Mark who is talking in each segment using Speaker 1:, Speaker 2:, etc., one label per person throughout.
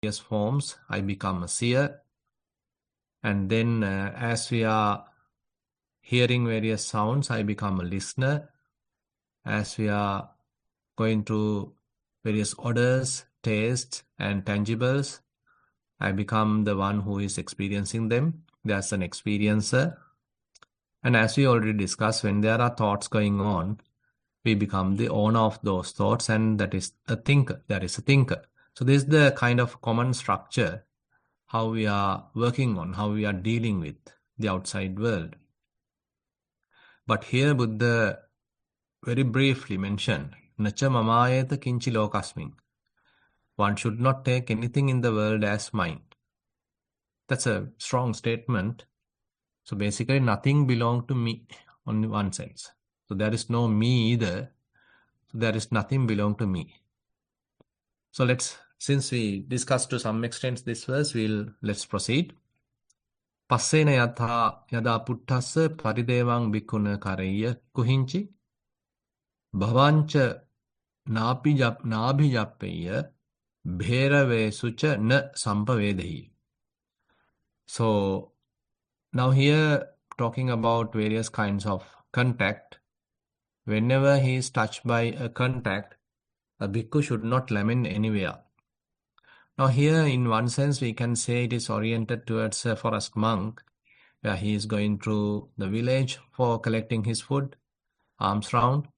Speaker 1: various forms, I become a seer. And then as we are hearing various sounds, I become a listener. As we are going through various odors, tastes, and tangibles, I become the one who is experiencing them. There's an experiencer. And as we already discussed, when there are thoughts going on, we become the owner of those thoughts, and that is a thinker. That is a thinker. So this is the kind of common structure how we are working on, how we are dealing with the outside world. But here Buddha very briefly mentioned, Nacha mamayeta kinchi lokasmin. One should not take anything in the world as mine. That's a strong statement. So basically nothing belongs to me on one sense. So there is no me either. So there is nothing belong to me. So since we discussed to some extent this verse, let's proceed. Passena yada puttassa paridevang bhikkhuna karayya kuhinchi bhavancha nabhijappeya bheravesucha na sampavedahi. So now here talking about various kinds of contact. Whenever he is touched by a contact, a bhikkhu should not lament anywhere. Now here in one sense we can say it is oriented towards a forest monk where he is going through the village for collecting his food, arms round,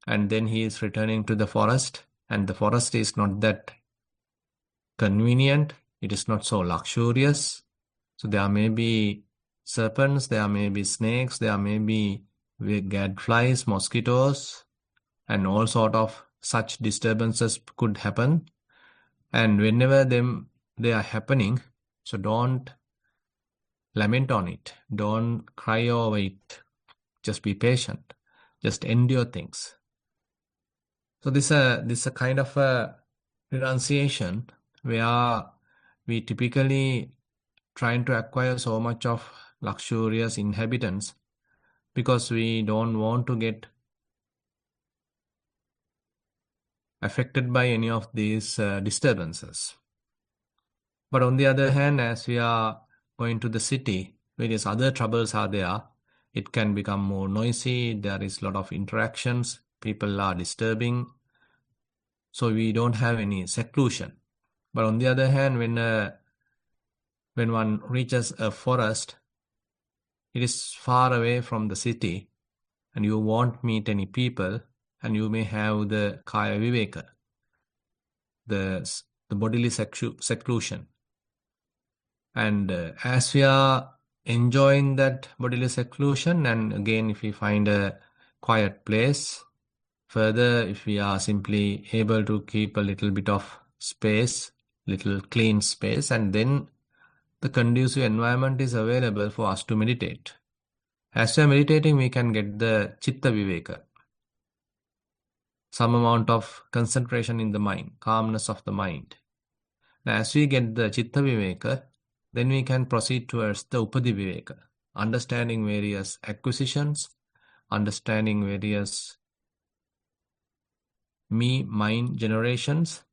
Speaker 1: and then he is returning to the forest, and the forest is not that convenient, it is not so luxurious. So there may be serpents, there may be snakes, there may be gadflies, mosquitoes, and all sort of such disturbances could happen. And whenever they are happening, so don't lament on it. Don't cry over it. Just be patient. Just endure things. So this is a kind of a renunciation where we typically trying to acquire so much of luxurious inhabitants because we don't want to get affected by any of these disturbances. But on the other hand, as we are going to the city, various other troubles are there. It can become more noisy. There is a lot of interactions. People are disturbing. So we don't have any seclusion. But on the other hand, when one reaches a forest, it is far away from the city and you won't meet any people and you may have the kaya viveka, the bodily seclusion. And as we are enjoying that bodily seclusion, and again, if we find a quiet place, further, if we are simply able to keep a little bit of space, little clean space, and then the conducive environment is available for us to meditate. As we are meditating, we can get the chitta viveka, some amount of concentration in the mind, calmness of the mind. Now, as we get the chitta viveka, then we can proceed towards the Upadi Viveka, understanding various acquisitions, understanding various mind generations,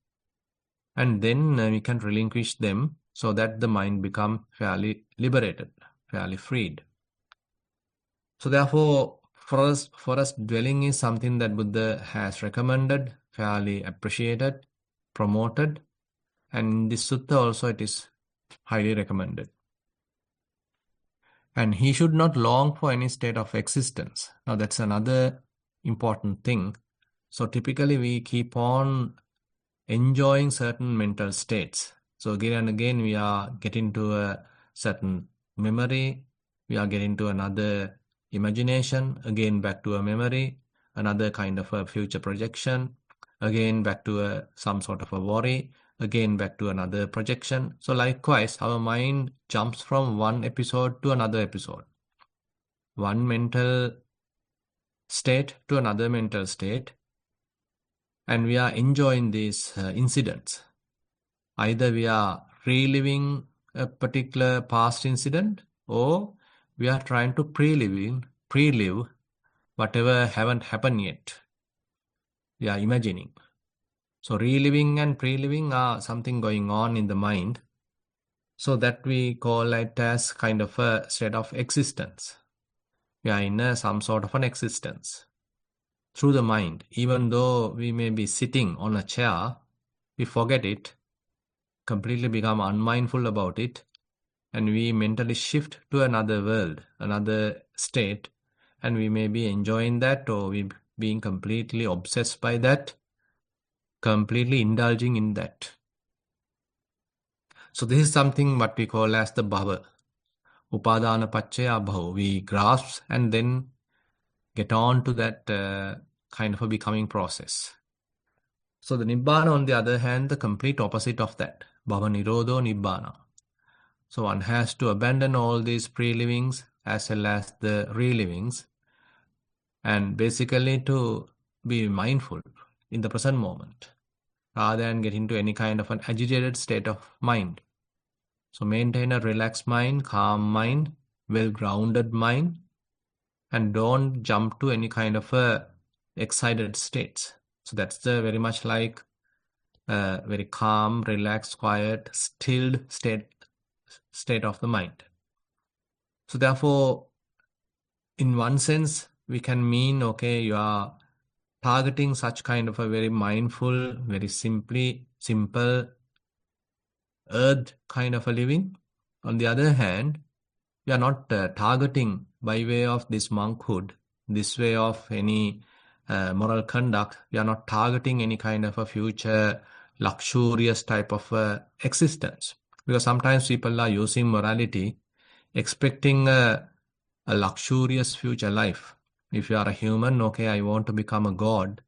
Speaker 1: and then we can relinquish them so that the mind become fairly liberated, fairly freed. So therefore, forest dwelling is something that Buddha has recommended, fairly appreciated, promoted, and in this sutta also it is highly recommended. And he should not long for any state of existence. Now that's another important thing. So typically we keep on enjoying certain mental states. So again and again we are getting to a certain memory, we are getting to another imagination, again back to a memory, another kind of a future projection, again back to some sort of a worry, again back to another projection. So likewise, our mind jumps from one episode to another episode, one mental state to another mental state, and we are enjoying these incidents. Either we are reliving a particular past incident, or we are trying to prelive whatever haven't happened yet. We are imagining. So reliving and pre-living are something going on in the mind. So that we call it as kind of a state of existence. We are in some sort of an existence through the mind. Even though we may be sitting on a chair, we forget it, completely become unmindful about it, and we mentally shift to another world, another state, and we may be enjoying that, or we being completely obsessed by that, completely indulging in that. So this is something what we call as the bhava. Upadana paccaya bhava. We grasp and then get on to that kind of a becoming process. So the nibbana, on the other hand, the complete opposite of that. Bhava nirodho nibbana. So one has to abandon all these pre-livings as well as the relivings, and basically to be mindful in the present moment rather than get into any kind of an agitated state of mind. So maintain a relaxed mind, calm mind, well-grounded mind, and don't jump to any kind of a excited states. So that's the very much like a very calm, relaxed, quiet, stilled state of the mind. So therefore, in one sense, we can mean, okay, you are targeting such kind of a very mindful, very simple, earth kind of a living. On the other hand, we are not targeting by way of this monkhood, this way of any moral conduct. We are not targeting any kind of a future luxurious type of existence. Because sometimes people are using morality expecting a luxurious future life. If you are a human, okay, I want to become a god,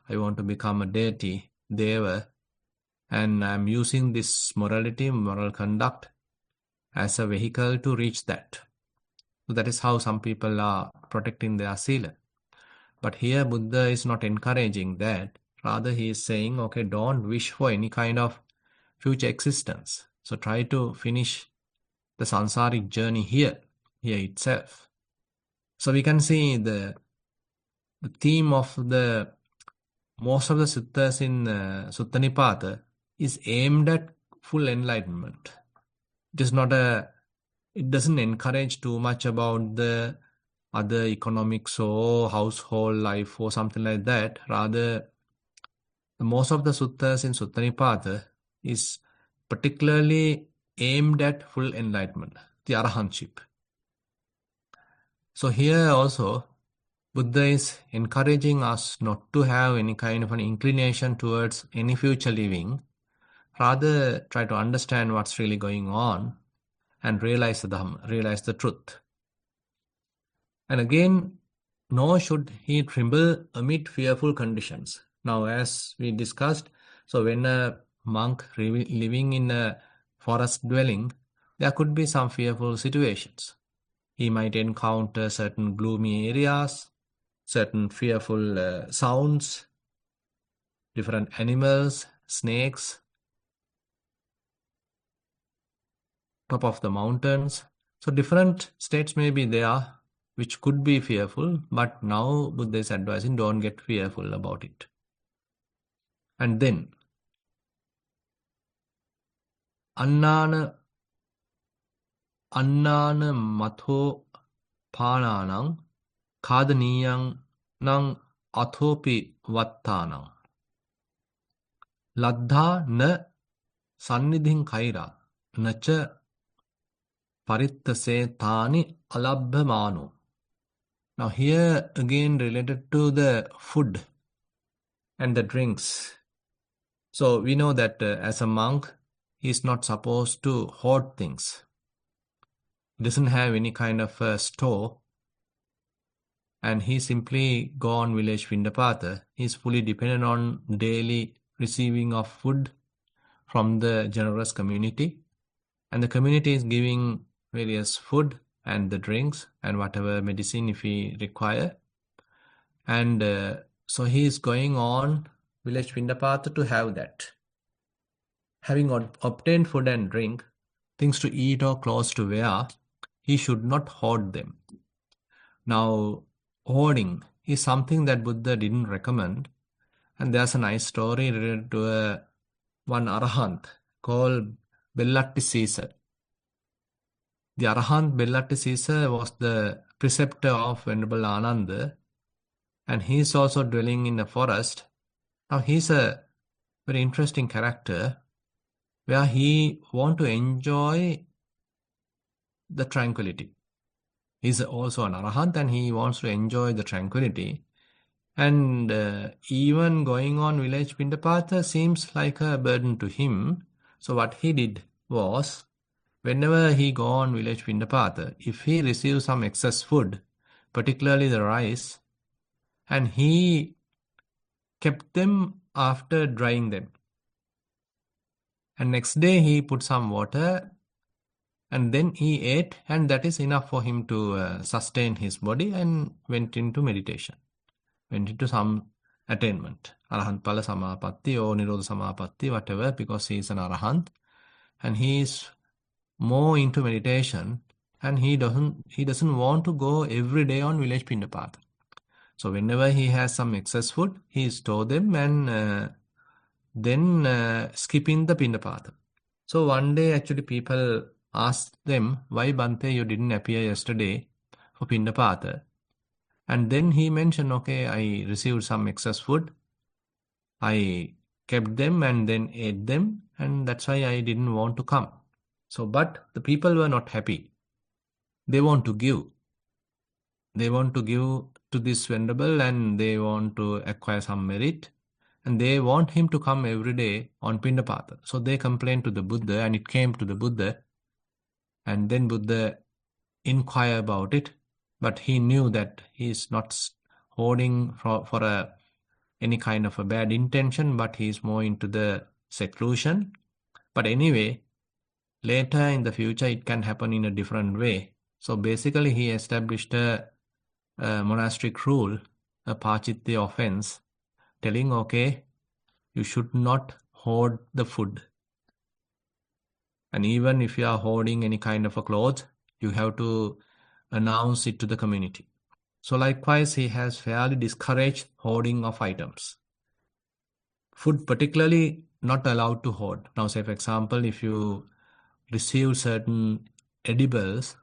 Speaker 1: I want to become a deity, deva, and I'm using this morality, moral conduct as a vehicle to reach that. So that is how some people are protecting their sila. But here Buddha is not encouraging that. Rather he is saying, okay, don't wish for any kind of future existence. So try to finish the sansaric journey here itself. So we can see the theme of the most of the suttas in Sutta Nipata is aimed at full enlightenment. It doesn't encourage too much about the other economics or household life or something like that. Rather, most of the suttas in Sutta Nipata is particularly aimed at full enlightenment, the arahantship. So here also, Buddha is encouraging us not to have any kind of an inclination towards any future living. Rather, try to understand what's really going on and realize the Dhamma, realize the truth. And again, nor should he tremble amid fearful conditions. Now, as we discussed, so when a monk living in a forest dwelling, there could be some fearful situations. He might encounter certain gloomy areas, certain fearful sounds, different animals, snakes, top of the mountains. So different states may be there which could be fearful, but now Buddha is advising don't get fearful about it. And then annana matho pananang kadaniyang nang athopi vattanang laddha na sannidhin kaira nacha parittase tani alabhamano. Now here again related to the food and the drinks. So we know that as a monk, he is not supposed to hoard things. He doesn't have any kind of a store, and he simply go on village Vindapata. He is fully dependent on daily receiving of food from the generous community, and the community is giving various food and the drinks and whatever medicine if he require. And so he is going on village Vindapata to have that. Having obtained food and drink, things to eat or clothes to wear, he should not hoard them. Now, hoarding is something that Buddha didn't recommend, And there's a nice story related to one Arahant called Bellatti Caesar. The Arahant Bellatti Caesar was the preceptor of Venerable Ananda, and he's also dwelling in a forest. Now he's a very interesting character where he want to enjoy the tranquility. He's also an Arahant and he wants to enjoy the tranquility. And even going on village Pindapatha seems like a burden to him. So what he did was, whenever he go on village Pindapatha, if he receives some excess food, particularly the rice, and he kept them after drying them. And next day he put some water and then he ate, and that is enough for him to sustain his body, and went into meditation. Went into some attainment, Arahant Pala Samapatti or Nirodha Samapatti, whatever, because he is an Arahant and he is more into meditation, and he doesn't want to go every day on village Pindapatha. So whenever he has some excess food, he store them and then skipping the Pindapatha. So one day actually people asked them, why Bante you didn't appear yesterday for Pindapatha? And then he mentioned, okay, I received some excess food. I kept them and then ate them, and that's why I didn't want to come. So, but the people were not happy. They want to give. They want to give to this venerable and they want to acquire some merit. And they want him to come every day on Pindapatha. So they complained to the Buddha and it came to the Buddha. And then Buddha inquired about it. But he knew that he is not hoarding for any kind of a bad intention, but he is more into the seclusion. But anyway, later in the future, it can happen in a different way. So basically, he established a monastic rule, a Pachitya offense, telling, okay, you should not hoard the food. And even if you are hoarding any kind of a cloth, you have to announce it to the community. So likewise, he has fairly discouraged hoarding of items. Food particularly not allowed to hoard. Now say for example, if you receive certain edibles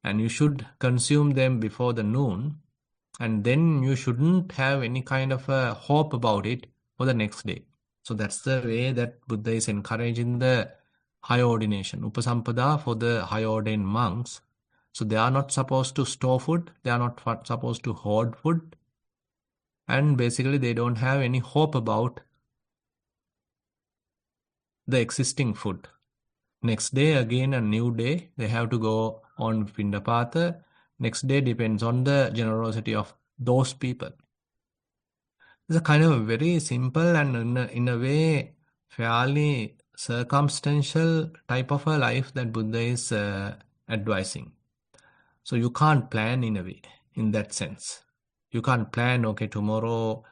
Speaker 1: and you should consume them before the noon, and then you shouldn't have any kind of a hope about it for the next day. So that's the way that Buddha is encouraging the high ordination, Upasampada for the high ordained monks. So they are not supposed to store food, they are not supposed to hoard food, and basically they don't have any hope about the existing food. Next day, again a new day, they have to go on Pindapatha. Next day depends on the generosity of those people. It's a kind of a very simple and in a way fairly circumstantial type of a life that Buddha is advising. So you can't plan in a way, in that sense. You can't plan, okay, tomorrow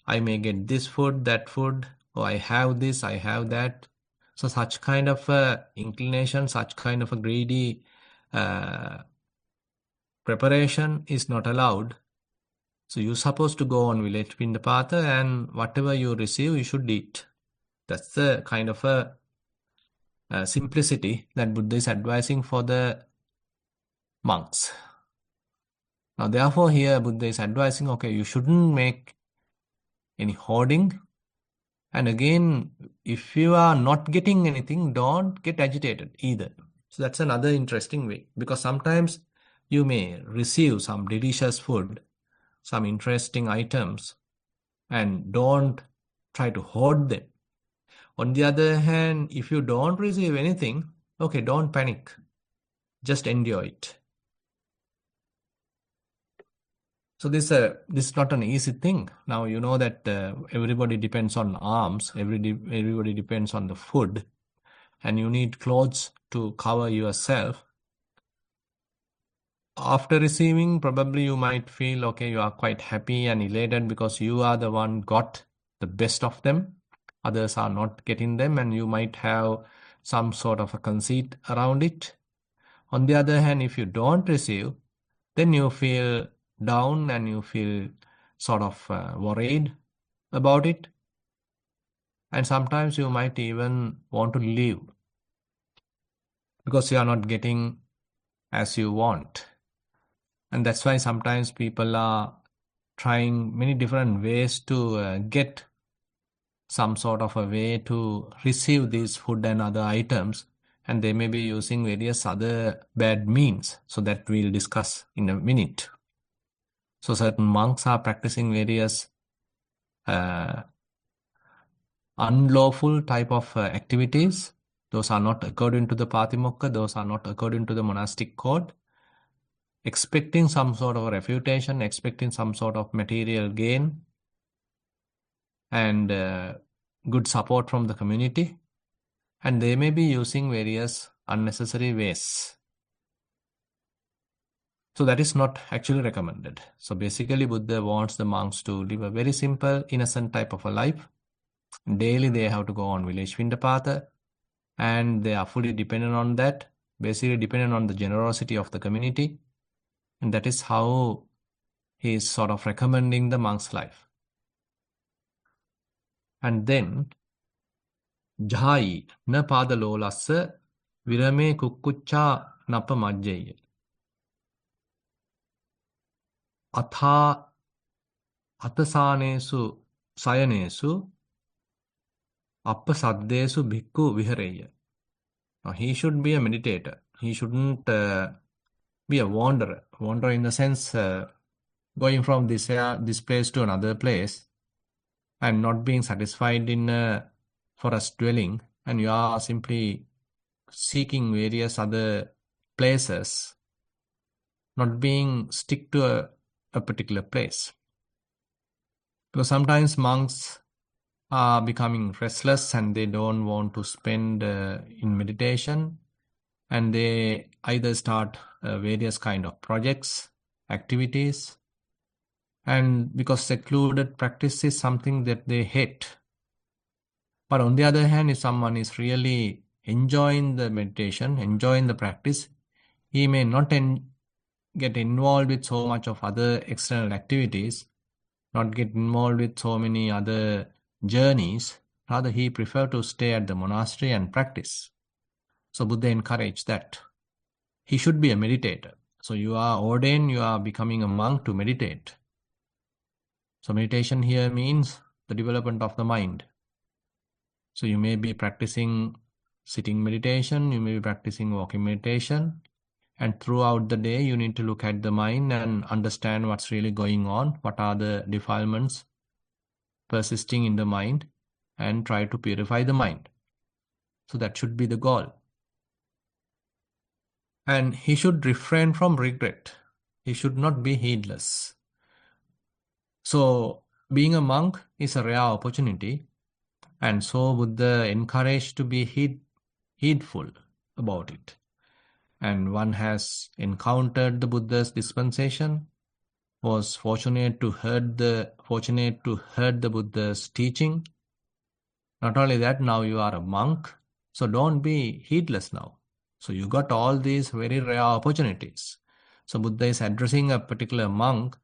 Speaker 1: I may get this food, that food, or I have this, I have that. So such kind of inclination, such kind of a greedy preparation is not allowed. So you're supposed to go on village Pindapatha and whatever you receive, you should eat. That's the kind of a simplicity that Buddha is advising for the monks. Now, therefore, here Buddha is advising, okay, you shouldn't make any hoarding. And again, if you are not getting anything, don't get agitated either. So that's another interesting way, because sometimes you may receive some delicious food, some interesting items, and don't try to hoard them. On the other hand, if you don't receive anything, okay, don't panic. Just enjoy it. So this is not an easy thing. Now you know that everybody depends on alms, everybody depends on the food, and you need clothes to cover yourself. After receiving, probably you might feel, okay, you are quite happy and elated because you are the one got the best of them. Others are not getting them, and you might have some sort of a conceit around it. On the other hand, if you don't receive, then you feel down and you feel sort of worried about it. And sometimes you might even want to leave because you are not getting as you want. And that's why sometimes people are trying many different ways to get some sort of a way to receive these food and other items, and they may be using various other bad means, so that we'll discuss in a minute. So certain monks are practicing various uh, unlawful type of activities. Those are not according to the Patimokkha, those are not according to the monastic code, expecting some sort of a refutation, expecting some sort of material gain and good support from the community. And they may be using various unnecessary ways. So that is not actually recommended. So basically Buddha wants the monks to live a very simple, innocent type of a life. Daily they have to go on village Vindapatha and they are fully dependent on that, basically dependent on the generosity of the community. And that is how he is sort of recommending the monk's life. And then Jhai na pada lolassa virame kukkucha napa majjaya. Atha atasanesu sayanesu appa saddesu bhikkhu vihareya. Now, he should be a meditator. He shouldn't be a wanderer. Wanderer in the sense going from this place to another place and not being satisfied in a forest dwelling, and you are simply seeking various other places, not being stick to a particular place. Because sometimes monks are becoming restless and they don't want to spend in meditation, and they either start various kind of projects, activities, and because secluded practice is something that they hate. But on the other hand, if someone is really enjoying the meditation, enjoying the practice, he may not get involved with so much of other external activities, not get involved with so many other journeys. Rather, he prefer to stay at the monastery and practice. So Buddha encouraged that. He should be a meditator. So you are ordained, you are becoming a monk to meditate. So meditation here means the development of the mind. So you may be practicing sitting meditation, you may be practicing walking meditation, and throughout the day you need to look at the mind and understand what's really going on, what are the defilements persisting in the mind, and try to purify the mind. So that should be the goal. And he should refrain from regret. He should not be heedless. So being a monk is a rare opportunity, and so Buddha encouraged to be heedful about it. And one has encountered the Buddha's dispensation, was fortunate to heard the Buddha's teaching. Not only that, now you are a monk, so don't be heedless now. So you got all these very rare opportunities. So Buddha is addressing a particular monk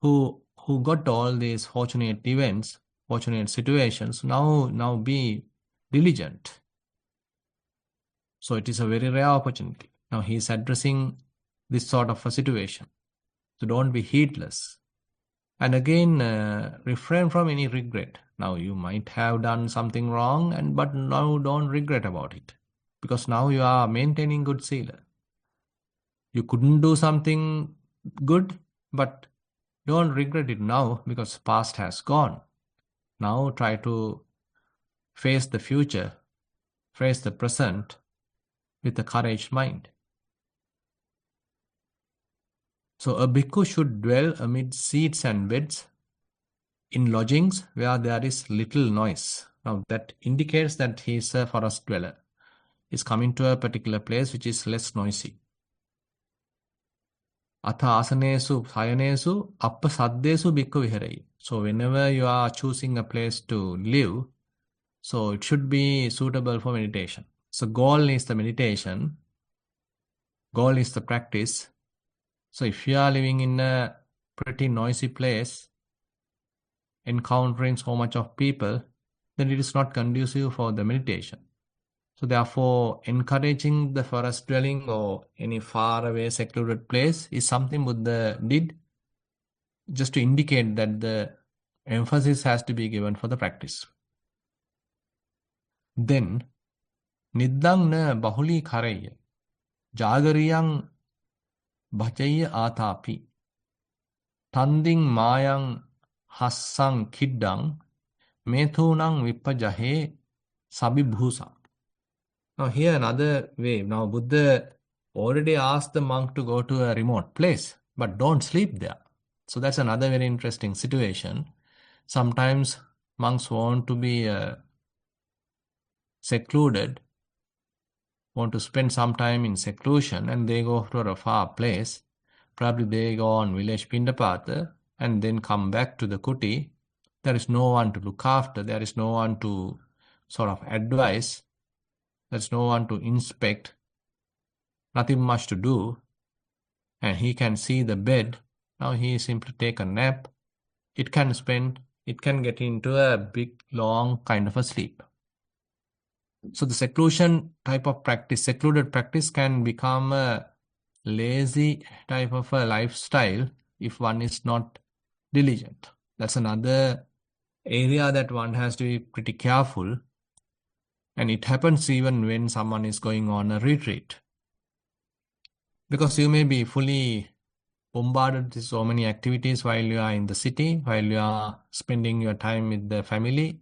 Speaker 1: who got all these fortunate events, fortunate situations. Now be diligent. So it is a very rare opportunity. Now he is addressing this sort of a situation. So don't be heedless. And again, refrain from any regret. Now you might have done something wrong, but now don't regret about it. Because now you are maintaining good sila. You couldn't do something good, but don't regret it now because past has gone. Now try to face the future, face the present with a courage mind. So a bhikkhu should dwell amid seats and beds in lodgings where there is little noise. Now that indicates that he is a forest dweller. He's coming to a particular place which is less noisy. Atha asanesu sayanesu appa saddesu bhikkhu viharai. So whenever you are choosing a place to live, so it should be suitable for meditation. So goal is the meditation. Goal is the practice. So if you are living in a pretty noisy place, encountering so much of people, then it is not conducive for the meditation. So therefore, encouraging the forest dwelling or any far away secluded place is something Buddha did just to indicate that the emphasis has to be given for the practice. Then, niddang na bahuli karaya, jagariyang bhajaya atapi, tanding mayang hassang kiddang, metunang vipajahe sabibhusa. Now here another way. Now Buddha already asked the monk to go to a remote place, but don't sleep there. So that's another very interesting situation. Sometimes monks want to be secluded, want to spend some time in seclusion, and they go to a far place. Probably they go on village Pindapata and then come back to the kuti. There is no one to look after. There is no one to sort of advise. There's no one to inspect. Nothing much to do. And he can see the bed. Now he simply take a nap. It can get into a big, long kind of a sleep. So the seclusion type of practice, secluded practice can become a lazy type of a lifestyle if one is not diligent. That's another area that one has to be pretty careful. And it happens even when someone is going on a retreat. Because you may be fully bombarded with so many activities while you are in the city, while you are spending your time with the family,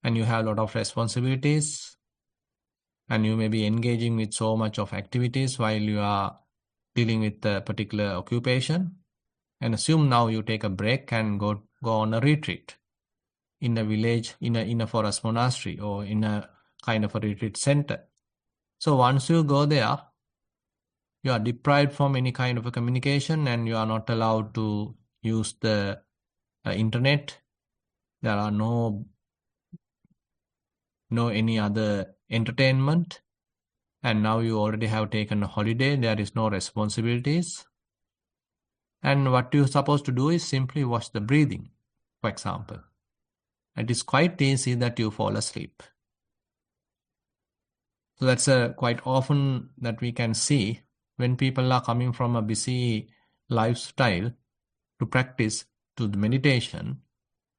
Speaker 1: and you have a lot of responsibilities, and you may be engaging with so much of activities while you are dealing with a particular occupation. And assume now you take a break and go on a retreat in a village, in a forest monastery, or in a kind of a retreat center. So once you go there, you are deprived from any kind of a communication, and you are not allowed to use the internet. There are no any other entertainment. And now you already have taken a holiday. There is no responsibilities. And what you're supposed to do is simply watch the breathing, for example. It is quite easy that you fall asleep. So that's quite often that we can see when people are coming from a busy lifestyle to practice to the meditation,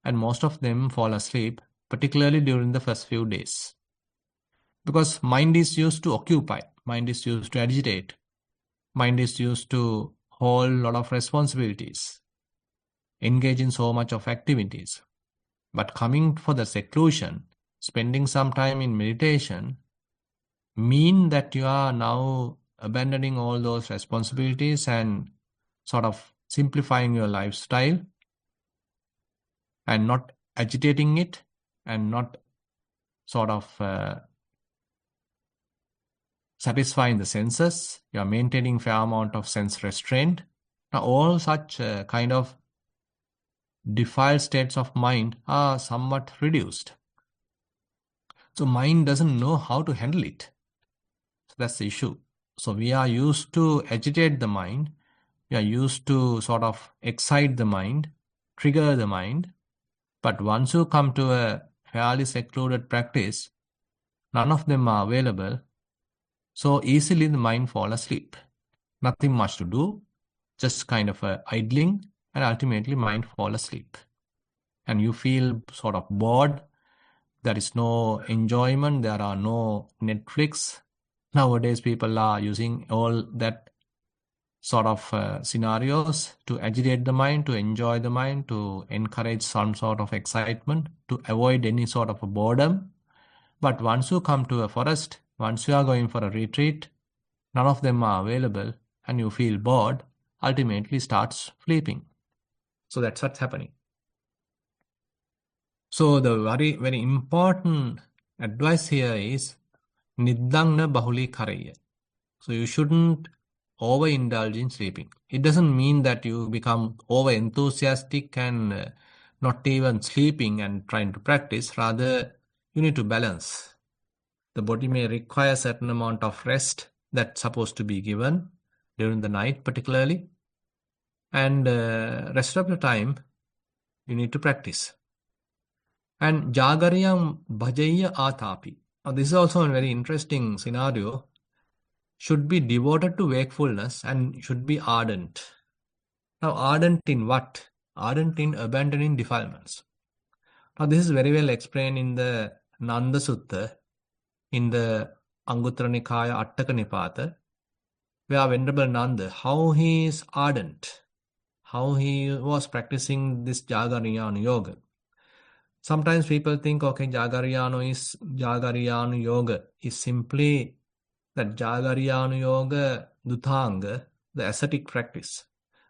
Speaker 1: and most of them fall asleep, particularly during the first few days. Because mind is used to occupy, mind is used to agitate, mind is used to hold a lot of responsibilities, engage in so much of activities. But coming for the seclusion, spending some time in meditation, mean that you are now abandoning all those responsibilities and sort of simplifying your lifestyle and not agitating it and not sort of satisfying the senses. You are maintaining fair amount of sense restraint. Now all such kind of defiled states of mind are somewhat reduced. So mind doesn't know how to handle it. So that's the issue. So we are used to agitate the mind. We are used to sort of excite the mind, trigger the mind. But once you come to a fairly secluded practice, none of them are available. So easily the mind fall asleep. Nothing much to do, just kind of idling, and ultimately mind fall asleep. And you feel sort of bored. There is no enjoyment. There are no Netflix. Nowadays people are using all that sort of scenarios to agitate the mind, to enjoy the mind, to encourage some sort of excitement, to avoid any sort of a boredom. But once you come to a forest, once you are going for a retreat, none of them are available, and you feel bored, ultimately starts sleeping. So that's what's happening. So the very, very important advice here is niddang na bahuli karaya. So you shouldn't overindulge in sleeping. It doesn't mean that you become over enthusiastic and not even sleeping and trying to practice. Rather, you need to balance. The body may require a certain amount of rest that's supposed to be given during the night particularly. And rest of the time, You need to practice. And Jagariyam Bhajaya Atapi. Now, this is also a very interesting scenario. Should be devoted to wakefulness and should be ardent. Now, ardent in what? Ardent in abandoning defilements. Now, this is very well explained in the Nanda Sutta, in the Anguttara Nikaya Attaka Nipata, where Venerable Nanda, how he is ardent, how he was practicing this Jagariyana yoga. Sometimes people think, okay, Jagariyana yoga is simply that Jagariyana yoga Dutanga, the ascetic practice,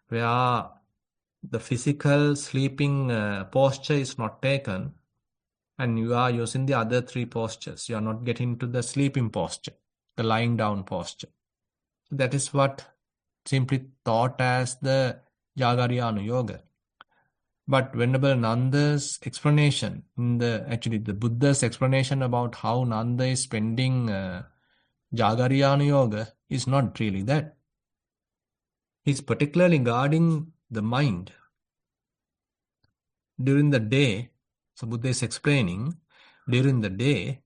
Speaker 1: where the physical sleeping posture is not taken and you are using the other three postures. You are not getting to the sleeping posture, the lying down posture. That is what simply thought as the Jagariyana yoga. But Venerable Nanda's explanation, the Buddha's explanation about how Nanda is spending Jagariyana yoga is not really that. He's particularly guarding the mind during the day. So Buddha is explaining during the day,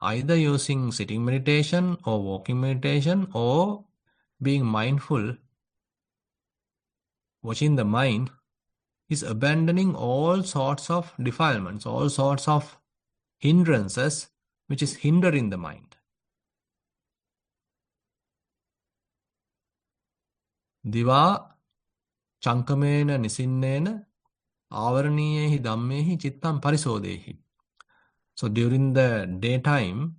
Speaker 1: either using sitting meditation or walking meditation or being mindful, watching the mind, is abandoning all sorts of defilements, all sorts of hindrances which is hindering the mind. Diva chankamena nisinnena avaraniyehi dhammehi chittam parisodehi. So during the daytime,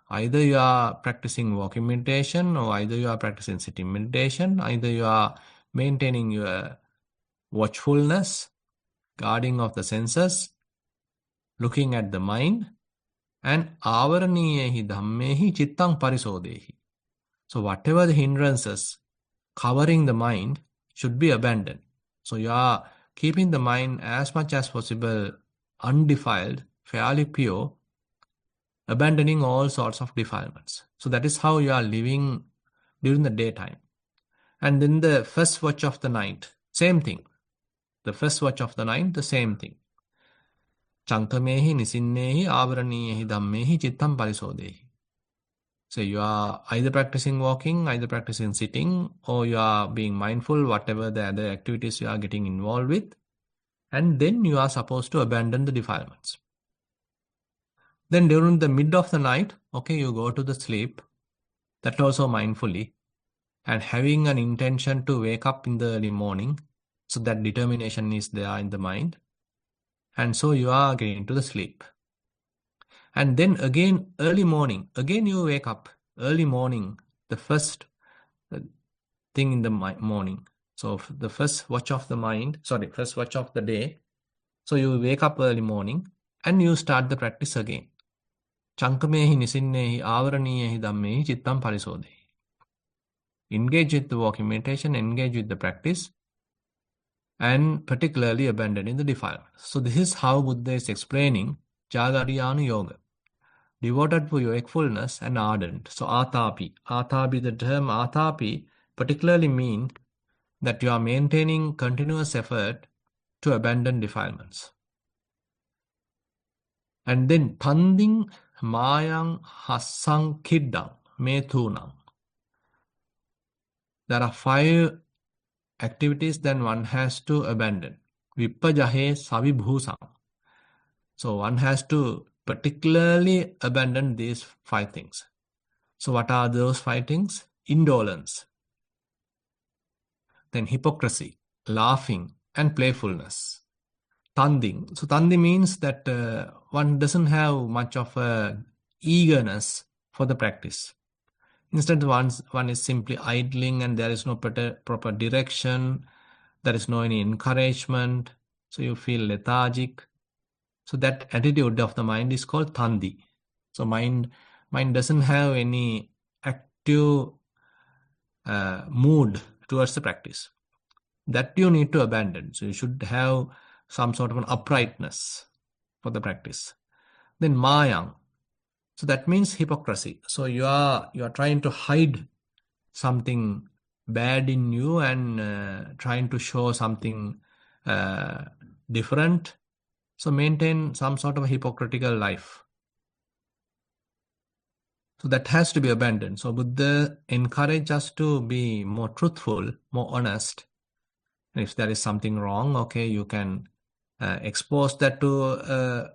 Speaker 1: either you are practicing walking meditation or either you are practicing sitting meditation, either you are maintaining your watchfulness, guarding of the senses, looking at the mind, and avaraniyehi dhammehi chittam parisodehi. So whatever the hindrances covering the mind should be abandoned. So you are keeping the mind as much as possible undefiled, fairly pure, abandoning all sorts of defilements. So that is how you are living during the daytime. And then the first watch of the night, same thing. The first watch of the night, the same thing. Chankamehi nisinnehi avaraniyehi dhammehi chittam parisodehi. So you are either practicing walking, either practicing sitting, or you are being mindful, whatever the other activities you are getting involved with. And then you are supposed to abandon the defilements. Then during the mid of the night, okay, you go to the sleep, that also mindfully, and having an intention to wake up in the early morning, so that determination is there in the mind. And so you are getting to the sleep. And then again, early morning, again you wake up, early morning, the first thing in the morning. So the first watch of first watch of the day. So you wake up early morning and you start the practice again. Chankamehi nisinnehi avaraniyehi dhammehi chittam parisodehi. Engage with the walking meditation, engage with the practice, and particularly abandoning the defilement. So this is how Buddha is explaining Jagariyana yoga. Devoted for wakefulness and ardent. So atapi. Atapi, the term atapi particularly mean that you are maintaining continuous effort to abandon defilements. And then tanding mayang hassang kiddang metunang. There are 5 activities that one has to abandon. Vippajahe savibhusang. So one has to particularly abandon these 5 things. So what are those 5 things? Indolence, then hypocrisy, laughing, and playfulness. Tanding. So tandi means that one doesn't have much of a eagerness for the practice. Instead, one is simply idling and there is no proper direction. There is no any encouragement. So you feel lethargic. So that attitude of the mind is called tandi. So mind doesn't have any active mood towards the practice. That you need to abandon. So you should have some sort of an uprightness for the practice. Then mayang. So that means hypocrisy. So you are trying to hide something bad in you and trying to show something different, so maintain some sort of a hypocritical life. So that has to be abandoned. So Buddha encourage us to be more truthful, more honest. And if there is something wrong, okay, you can expose that to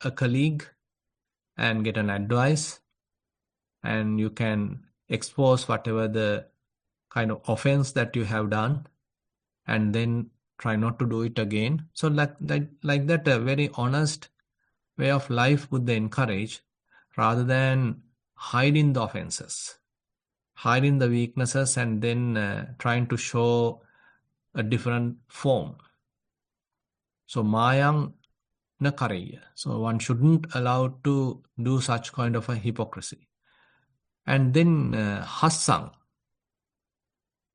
Speaker 1: a colleague and get an advice, and you can expose whatever the kind of offense that you have done, and then try not to do it again. So like that, a very honest way of life would they encourage, rather than hiding the offenses, hiding the weaknesses, and then trying to show a different form. So mayang na kareya. So one shouldn't allow to do such kind of a hypocrisy. And then hassang,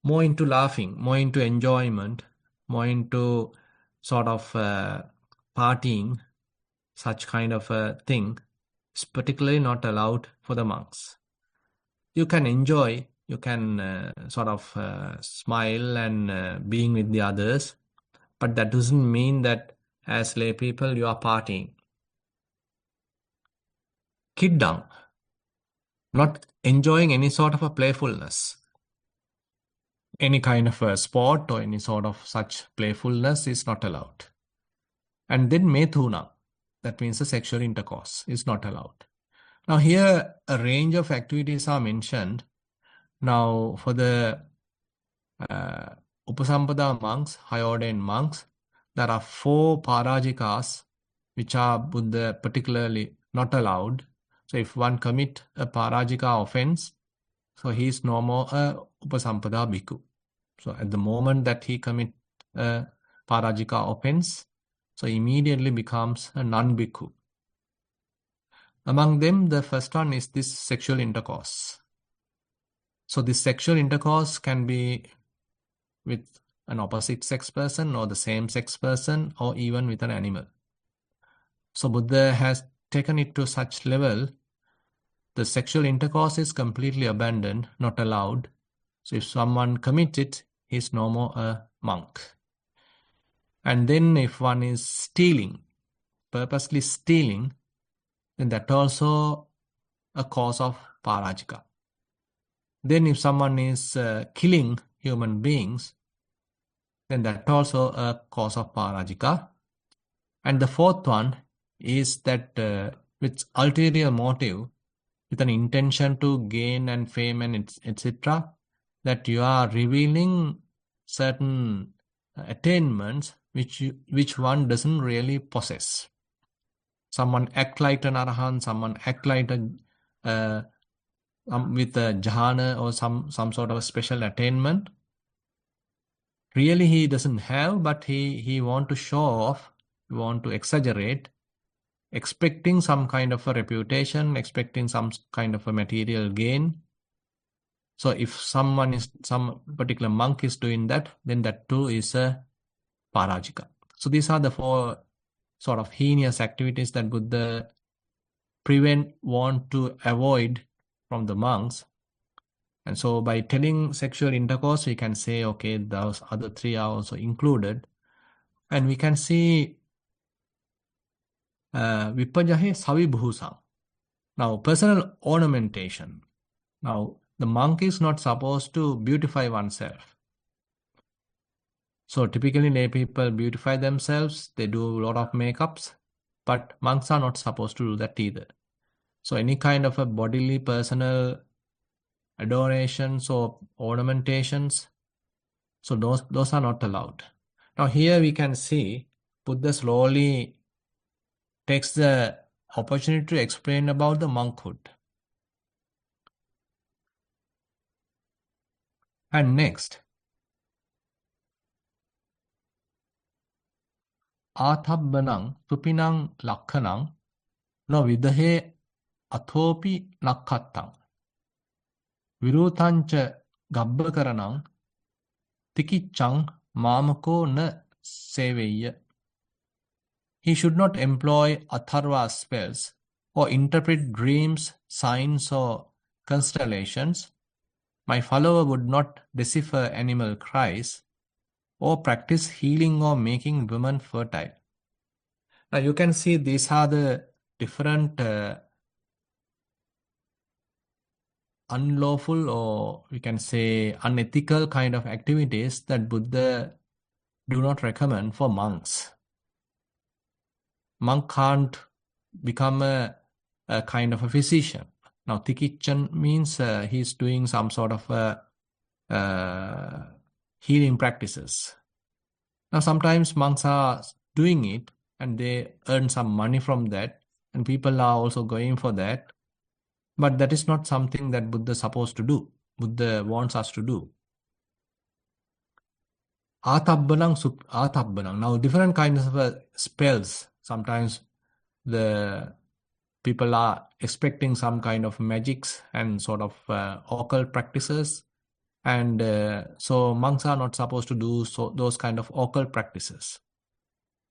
Speaker 1: more into laughing, more into enjoyment, more into sort of partying, such kind of a thing is particularly not allowed for the monks. You can enjoy, you can sort of smile and being with the others, but that doesn't mean that as lay people you are partying. Kiddang, not enjoying any sort of a playfulness. Any kind of a sport or any sort of such playfulness is not allowed. And then methuna, that means the sexual intercourse, is not allowed. Now here a range of activities are mentioned. Now for the Upasampada monks, high ordained monks, there are 4 parajikas which are Buddha particularly not allowed. So if one commit a parajika offense, so he is no more a Upasampada bhikkhu. So at the moment that he commit a parajika offense, so immediately becomes a non-bhikkhu. Among them, the first one is this sexual intercourse. So this sexual intercourse can be with an opposite sex person or the same sex person or even with an animal. So Buddha has taken it to such level, the sexual intercourse is completely abandoned, not allowed. So if someone commits it, he is no more a monk. And then if one is stealing, purposely stealing, then that also a cause of parajika. Then if someone is killing human beings, then that also a cause of parajika. And the fourth one is that with ulterior motive, with an intention to gain and fame and etc., that you are revealing certain attainments which one doesn't really possess. Someone act like an arahant, someone act like a with a jhana or some sort of a special attainment. Really he doesn't have, but he want to show off, he want to exaggerate, expecting some kind of a reputation, expecting some kind of a material gain. So if some particular monk is doing that, then that too is a parajika. So these are the 4 sort of heinous activities that Buddha want to avoid from the monks. And so by telling sexual intercourse, we can say, okay, those other 3 are also included. And we can see vipajahe savibhusam. Now, personal ornamentation. Now, the monk is not supposed to beautify oneself. So typically lay people beautify themselves, they do a lot of makeups, but monks are not supposed to do that either. So any kind of a bodily personal adorations or ornamentations, so those are not allowed. Now here we can see Buddha slowly takes the opportunity to explain about the monkhood. And next, Athabbanang Tupinang Lakhanang no vidahe athopi nakhattang Virutancha Gabbakaranang Tikichang Mamako na Seveya. He should not employ atharva spells or interpret dreams, signs, or constellations. My follower would not decipher animal cries or practice healing or making women fertile. Now you can see these are the different unlawful, or we can say unethical kind of activities that Buddha do not recommend for monks. Monk can't become a kind of a physician. Now, Tikichan means he's doing some sort of healing practices. Now, sometimes monks are doing it and they earn some money from that, and people are also going for that. But that is not something that Buddha is supposed to do. Buddha wants us to do. Atabbanang. Now, different kinds of spells. Sometimes the people are expecting some kind of magics and sort of occult practices. And so monks are not supposed to do those kind of occult practices.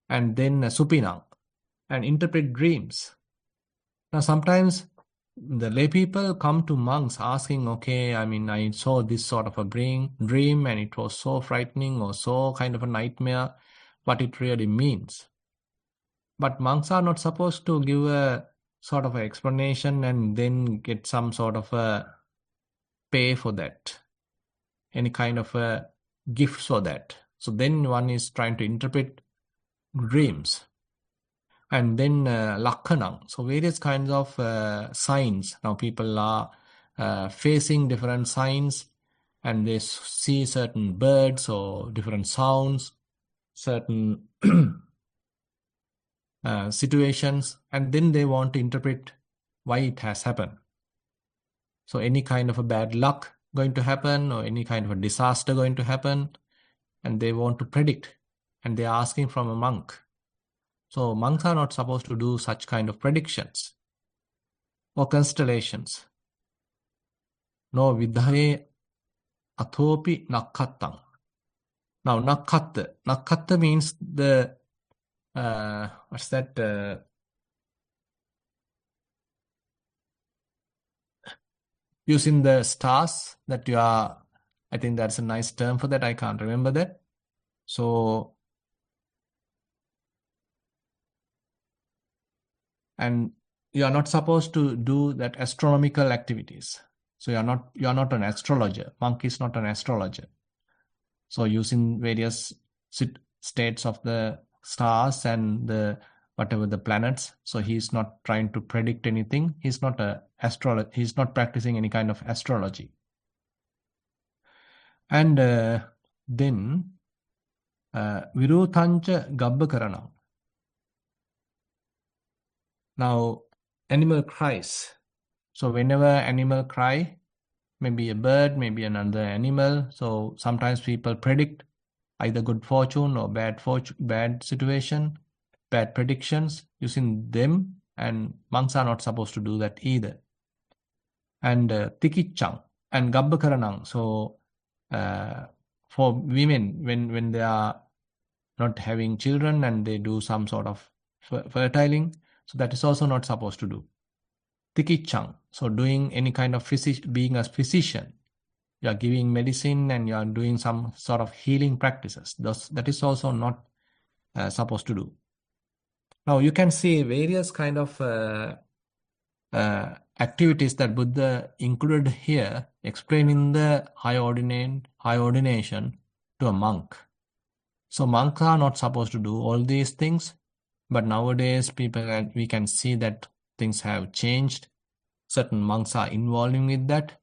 Speaker 1: And then supinang, and interpret dreams. Now, sometimes the lay people come to monks asking, okay, I saw this sort of a dream and it was so frightening or so kind of a nightmare, what it really means. But monks are not supposed to give a sort of an explanation and then get some sort of a pay for that, any kind of a gifts for that. So then one is trying to interpret dreams. And then lakhanam, so various kinds of signs. Now people are facing different signs and they see certain birds or different sounds, certain situations, and then they want to interpret why it has happened. So any kind of a bad luck going to happen or any kind of a disaster going to happen, and they want to predict, and they are asking from a monk. So monks are not supposed to do such kind of predictions or constellations. No vidhaye athopi nakkattang. Now nakkatta means the what's that? Using the stars that you are. I think that's a nice term for that. I can't remember that. So. And you are not supposed to do that astronomical activities. So you are not an astrologer. Monk is not an astrologer. So using various states of the stars and whatever the planets. So he's not trying to predict anything. He's not a astrologer. He's not practicing any kind of astrology. And then virutancha gabbakaranam. Now, animal cries. So whenever animal cry, maybe a bird, maybe another animal. So sometimes people predict either good fortune or bad situation, bad predictions using them, and monks are not supposed to do that either. And tikichang and gabbakaranang. So for women, when they are not having children and they do some sort of fertiling, so that is also not supposed to do. Tikichang, so doing any kind of being a physician, you are giving medicine and you are doing some sort of healing practices. That is also not supposed to do. Now you can see various kind of activities that Buddha included here, explaining the high ordination to a monk. So monks are not supposed to do all these things, but nowadays we can see that things have changed. Certain monks are involving with that.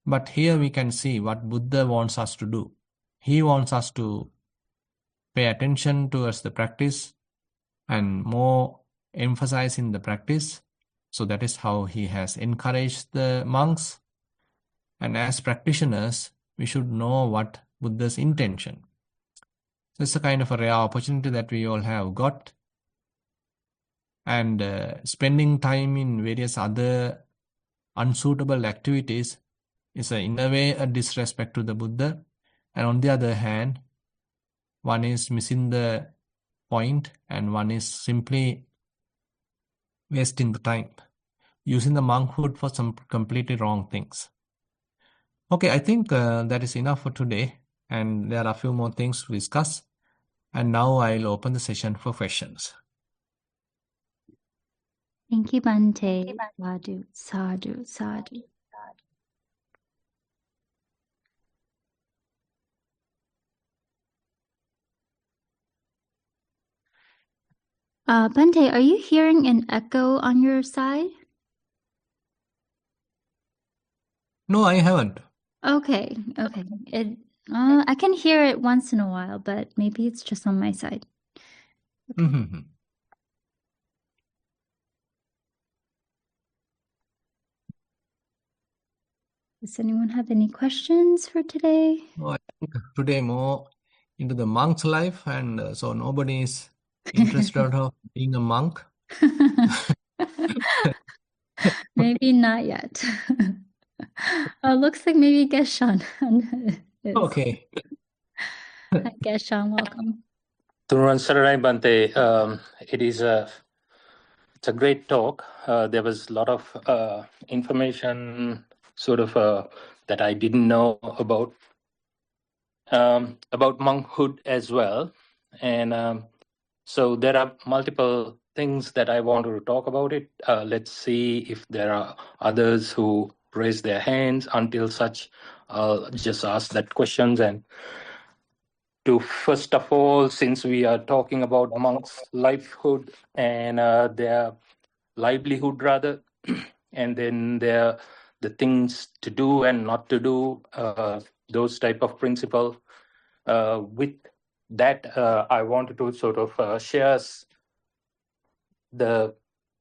Speaker 1: But here we can see what Buddha wants us to do. He wants us to pay attention towards the practice and more emphasize in the practice. So that is how he has encouraged the monks. And as practitioners, we should know what Buddha's intention. So it's a kind of a rare opportunity that we all have got. And spending time in various other unsuitable activities is in a way a disrespect to the Buddha. And on the other hand, one is missing the point and one is simply wasting the time, using the monkhood for some completely wrong things. Okay, I think that is enough for today. and there are a few more things to discuss. And now I'll open the session for questions.
Speaker 2: Thank you, Bante. Sadhu, sadhu, sadhu. Bante, are you hearing an echo on your side?
Speaker 1: No, I haven't.
Speaker 2: Okay. I can hear it once in a while, but maybe it's just on my side. Okay.
Speaker 1: Mm-hmm.
Speaker 2: Does anyone have any questions for today?
Speaker 1: No, I think today more into the monk's life, and so nobody is interested of being a monk.
Speaker 2: Maybe not yet. Looks like maybe Geshan is.
Speaker 1: Okay.
Speaker 2: Hi, Geshan, welcome.
Speaker 3: Tuvataka Bante, it's a great talk. There was a lot of information that I didn't know about monkhood as well. And so there are multiple things that I want to talk about it. Let's see if there are others who raise their hands. Until such, I'll just ask that questions. And to first of all, since we are talking about monks' lifehood and their livelihood rather, and then the things to do and not to do, those type of principle. With that, I wanted to sort of share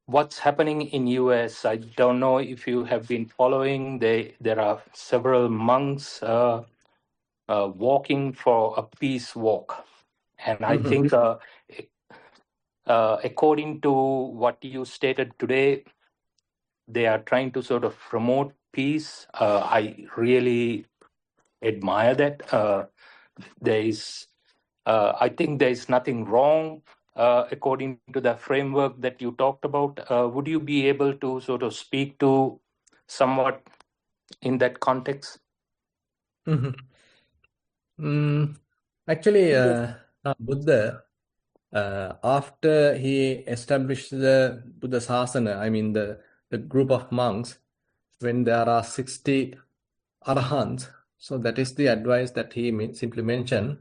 Speaker 3: what's happening in US. I don't know if you have been following. There are several monks walking for a peace walk, and I think according to what you stated today, they are trying to sort of promote peace. I really admire that. I think there is nothing wrong according to the framework that you talked about. Would you be able to sort of speak to somewhat in that context?
Speaker 1: Actually, Buddha, after he established the Buddha Sasana, I mean the group of monks, when there are 60 arahants, so that is the advice that he simply mentioned.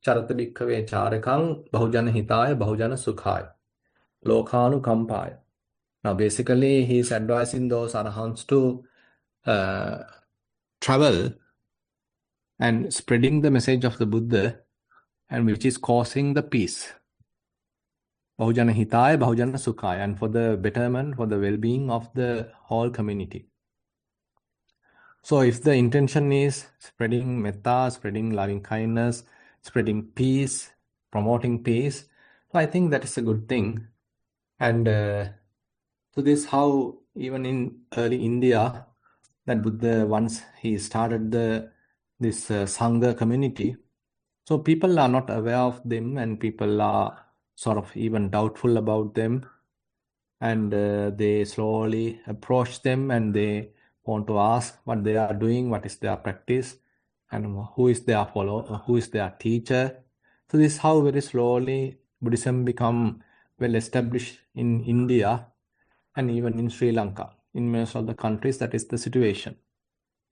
Speaker 1: Charata bhikkhave charakang bahujana hitaya bahujana sukhaya lokanu kampaya. Now, basically, he is advising those arahants to travel and spreading the message of the Buddha, and which is causing the peace. Bahujana hitaya, bahujana sukhaya, and for the betterment, for the well-being of the whole community. So if the intention is spreading metta, spreading loving kindness, spreading peace, promoting peace, so I think that is a good thing. And so this is how even in early India, that Buddha, once he started this Sangha community, so people are not aware of them, and people are sort of even doubtful about them, and they slowly approach them, and they want to ask what they are doing, what is their practice, and who is their follower, who is their teacher. So this is how very slowly Buddhism become well established in India and even in Sri Lanka. In most of the countries, that is the situation.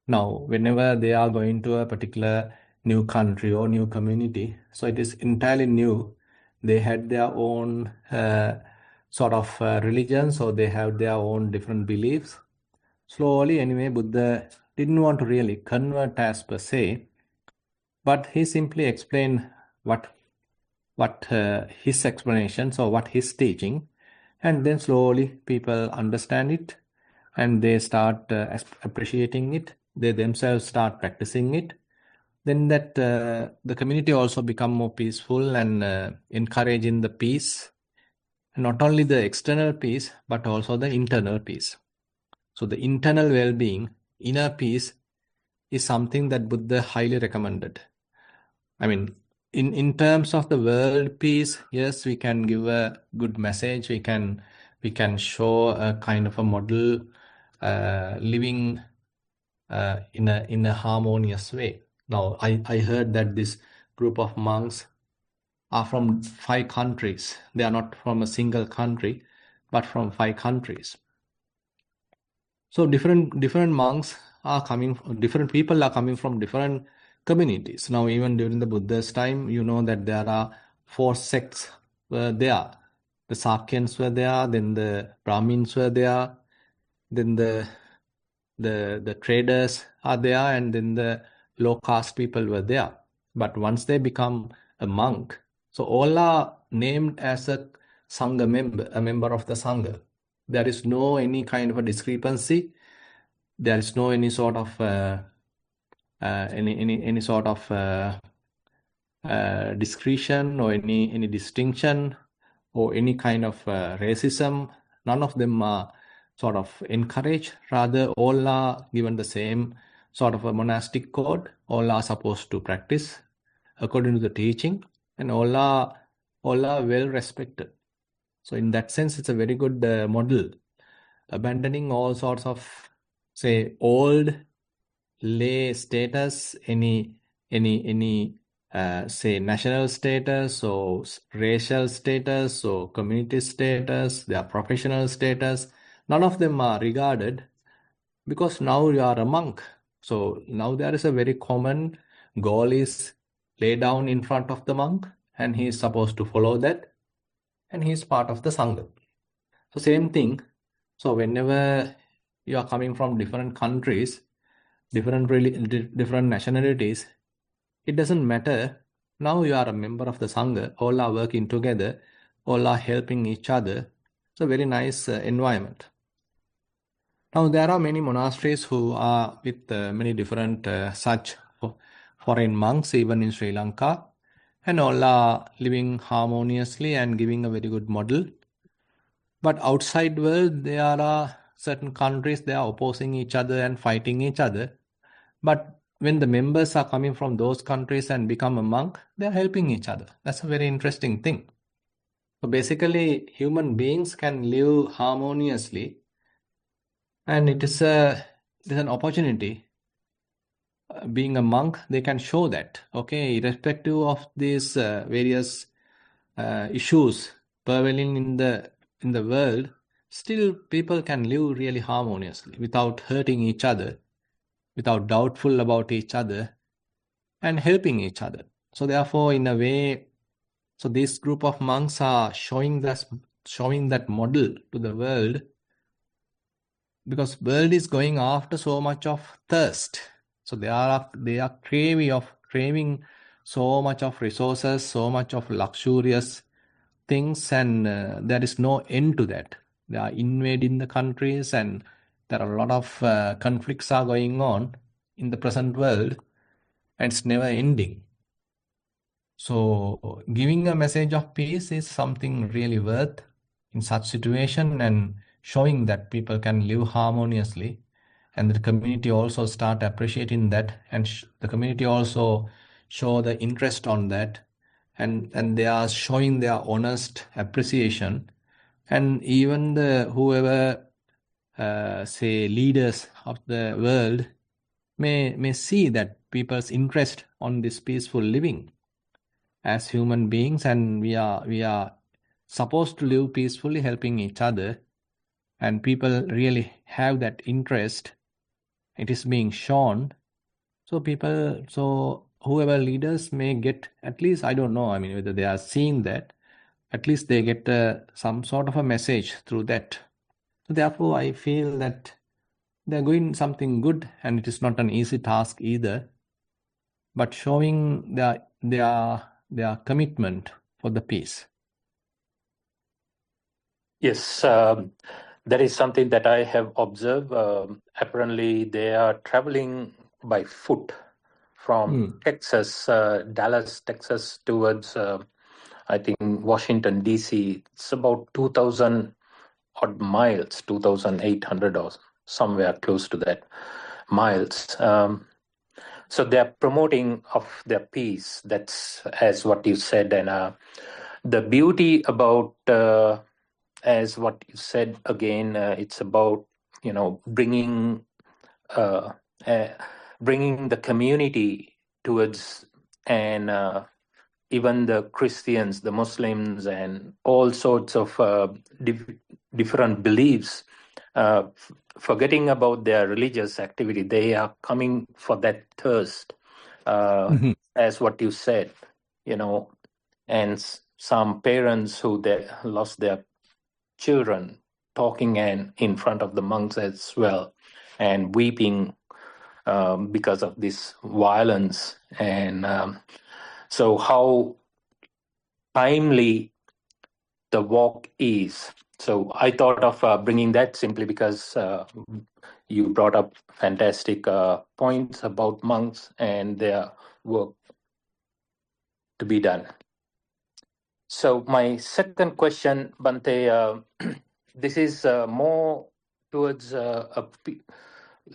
Speaker 1: Now, whenever they are going to a particular new country or new community, so it is entirely new. They had their own sort of religion, so they have their own different beliefs. Slowly, anyway, Buddha didn't want to really convert as per se, but he simply explained what his explanation, so what his teaching, and then slowly people understand it, and they start appreciating it. They themselves start practicing it. Then that the community also become more peaceful and encouraging the peace, not only the external peace but also the internal peace. So the internal well-being, inner peace, is something that Buddha highly recommended. I mean, in terms of the world peace, yes, we can give a good message. We can show a kind of a model living in a harmonious way. Now, I heard that this group of monks are from 5 countries. They are not from a single country, but from 5 countries. So different monks are coming, different people are coming from different communities. Now, even during the Buddha's time, you know that there are 4 sects were there. The Sakyans were there, then the Brahmins were there, then the traders are there, and then the low caste people were there. But once they become a monk, so all are named as a Sangha member, a member of the Sangha. There is no any kind of a discrepancy. There is no any sort of any sort of discretion or any distinction or any kind of racism. None of them are sort of encouraged. Rather, all are given the same sort of a monastic code. All are supposed to practice according to the teaching, and all are well respected. So, in that sense, it's a very good model. Abandoning all sorts of, say, old lay status, any say national status or racial status or community status, their professional status, none of them are regarded, because now you are a monk. So now there is a very common goal is laid down in front of the monk, and he is supposed to follow that, and he is part of the Sangha. So same thing. So whenever you are coming from different countries, different nationalities, it doesn't matter. Now you are a member of the Sangha, all are working together, all are helping each other. It's a very nice environment. Now there are many monasteries who are with many different such foreign monks, even in Sri Lanka, and all are living harmoniously and giving a very good model. But outside world, there are certain countries, they are opposing each other and fighting each other. But when the members are coming from those countries and become a monk, they are helping each other. That's a very interesting thing. So basically, human beings can live harmoniously, and it is an opportunity. Being a monk, they can show that. Okay, irrespective of these various issues prevailing in the world, still people can live really harmoniously without hurting each other, without doubtful about each other, and helping each other. So therefore, in a way, so this group of monks are showing that model to the world, because world is going after so much of thirst. So they are craving so much of resources, so much of luxurious things, and there is no end to that. They are invading the countries, and there are a lot of conflicts are going on in the present world, and it's never ending. So giving a message of peace is something really worth in such situation, and showing that people can live harmoniously, and the community also start appreciating that, and the community also show the interest on that, and they are showing their honest appreciation, and even the whoever say leaders of the world may see that people's interest on this peaceful living as human beings, and we are supposed to live peacefully, helping each other, and people really have that interest. It is being shown. So whoever leaders may get, at least, I don't know, I mean, whether they are seeing that, at least they get some sort of a message through that. So therefore, I feel that they're doing something good, and it is not an easy task either, but showing their commitment for the peace.
Speaker 3: Yes, that is something that I have observed. Apparently, they are traveling by foot from Texas, Dallas, Texas, towards, I think, Washington, D.C. It's about 2,000 odd miles, 2,800 or somewhere close to that miles. So they're promoting of their peace. That's as what you said. And the beauty about, as what you said again, it's about, bringing the community towards, and even the Christians, the Muslims, and all sorts of different beliefs, forgetting about their religious activity, they are coming for that thirst, as what you said, and some parents who they lost their children talking and in front of the monks as well, and weeping because of this violence, and so how timely the walk is. So I thought of bringing that simply because you brought up fantastic points about monks and their work to be done. So my second question, Bante, this is more towards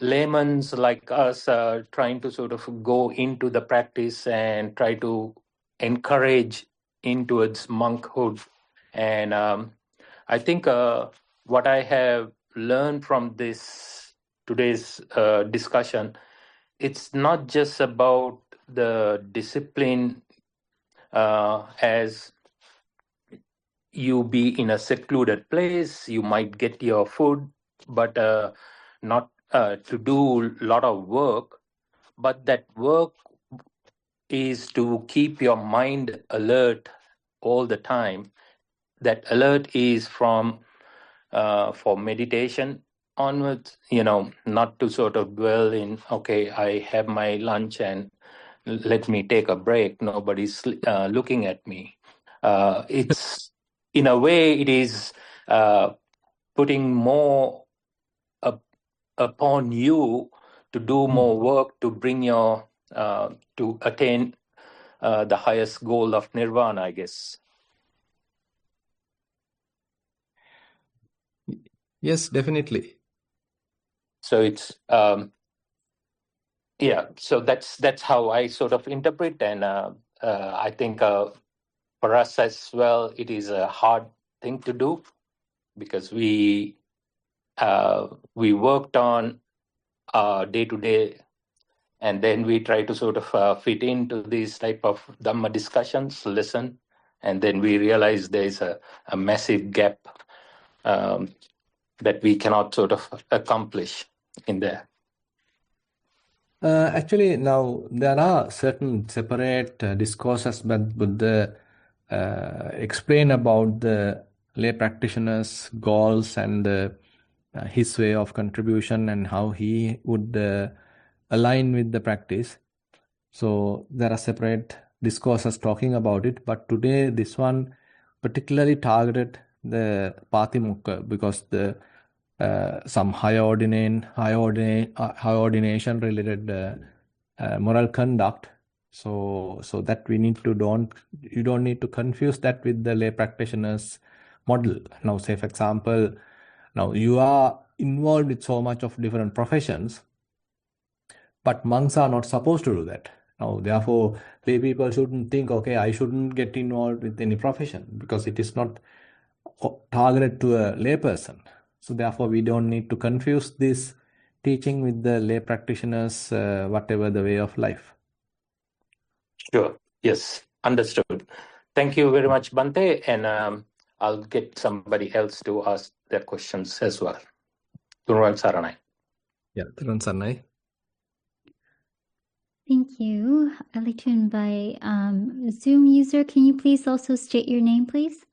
Speaker 3: layman's like us trying to sort of go into the practice and try to encourage in towards monkhood. And I think what I have learned from today's discussion, it's not just about the discipline as you be in a secluded place, you might get your food, but not to do a lot of work, but that work is to keep your mind alert all the time. That alert is from for meditation onwards, not to sort of dwell in, okay, I have my lunch and let me take a break. Nobody's looking at me. It's in a way, it is putting more upon you to do more work to bring your to attain the highest goal of nirvana, I guess.
Speaker 1: Yes, definitely.
Speaker 3: So it's so that's how I sort of interpret, and I think for us as well, it is a hard thing to do because we worked on day to day, and then we try to sort of fit into these type of Dhamma discussions, listen, and then we realize there is a massive gap that we cannot sort of accomplish in there.
Speaker 1: Actually, now there are certain separate discourses that Buddha explain about the lay practitioner's goals and his way of contribution and how he would align with the practice. So there are separate discourses talking about it, but today this one particularly targeted the Patimukha because the some high ordination related moral conduct. So that you don't need to confuse that with the lay practitioner's model. Now, say for example, now you are involved with so much of different professions, but monks are not supposed to do that. Now, therefore, lay people shouldn't think, okay, I shouldn't get involved with any profession because it is not targeted to a lay person. So therefore, we don't need to confuse this teaching with the lay practitioners, whatever the way of life.
Speaker 3: Sure. Yes. Understood. Thank you very much, Bante. And I'll get somebody else to ask their questions as well. Tunuran Saranai.
Speaker 1: Yeah, Tunuran Saranai.
Speaker 2: Thank you. I'd like to invite Zoom user. Can you please also state your name, please?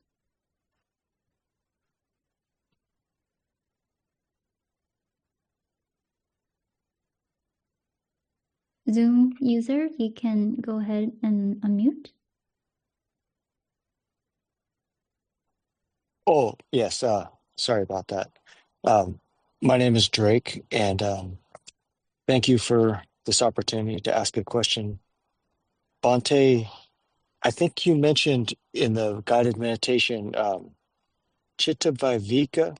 Speaker 2: Zoom user, you can go ahead and unmute.
Speaker 4: Oh, yes. Sorry about that. My name is Drake, and thank you for this opportunity to ask a question. Bante, I think you mentioned in the guided meditation Chitta Viveka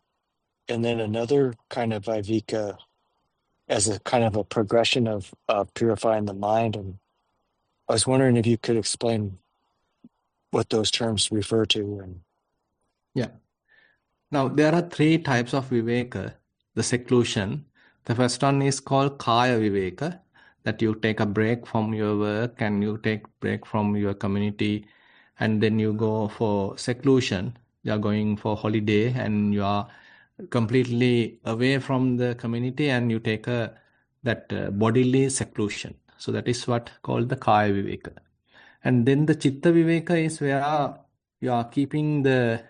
Speaker 4: and then another kind of Viveka as a kind of a progression of purifying the mind. And I was wondering if you could explain what those terms refer to.
Speaker 1: Yeah. Now, there are three types of viveka, the seclusion. The first one is called kaya viveka. that you take a break from your work and you take break from your community, and then you go for seclusion. You are going for holiday and you are completely away from the community and you take that bodily seclusion. So that is what called the kaya viveka. And then the chitta viveka is where you are keeping the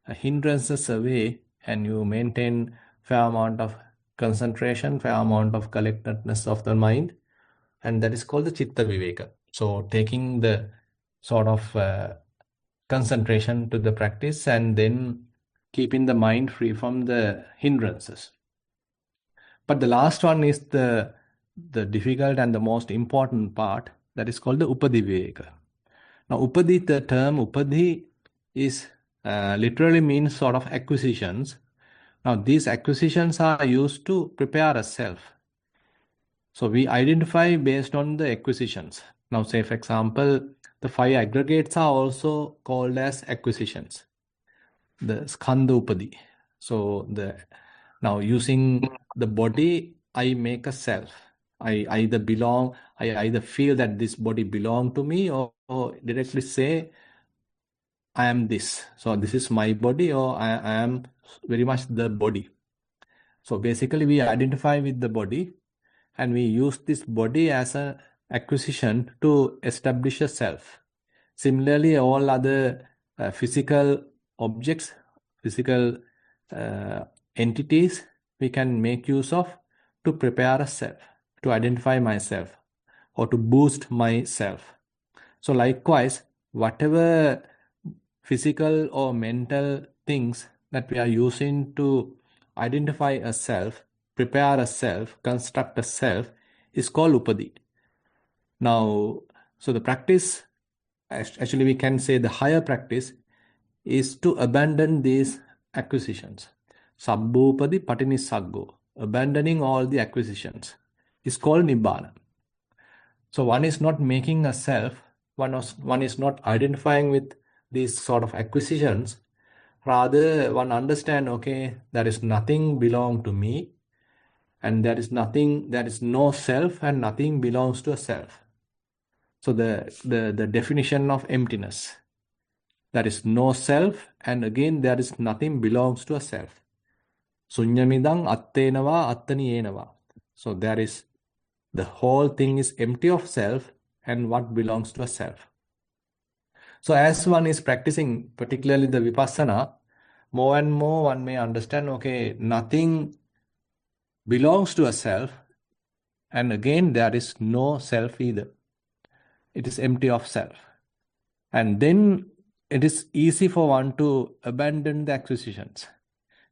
Speaker 1: hindrances away and you maintain fair amount of concentration, fair amount of collectedness of the mind, and that is called the chitta viveka. So taking the sort of concentration to the practice and then keeping the mind free from the hindrances. But the last one is the difficult and the most important part, that is called the upadhi viveka. Now upadhi, the term upadhi is literally means sort of acquisitions. Now these acquisitions are used to prepare a self. So we identify based on the acquisitions. Now say for example, the 5 aggregates are also called as acquisitions. The skandha upadhi. So now using the body, I make a self. I either feel that this body belong to me or directly say I am this. So this is my body or I am very much the body. So basically we identify with the body and we use this body as an acquisition to establish a self. Similarly, all other physical objects, physical entities, we can make use of to prepare a self, to identify myself, or to boost myself. So likewise, whatever physical or mental things that we are using to identify a self, prepare a self, construct a self, is called upadhi. Now, so the practice, actually we can say the higher practice, is to abandon these acquisitions. Sabbopadi patinissaggo, abandoning all the acquisitions, is called nibbana. So one is not making a self, one is not identifying with these sort of acquisitions. Rather, one understand, okay, there is nothing belong to me, and there is no self, and nothing belongs to a self. So the definition of emptiness, there is no self, and again there is nothing belongs to a self. Sunyamidang attenava attaniyenava. So there is, the whole thing is empty of self and what belongs to a self. So as one is practicing, particularly the vipassana, more and more one may understand, okay, nothing belongs to a self, and again there is no self either. It is empty of self. And then it is easy for one to abandon the acquisitions.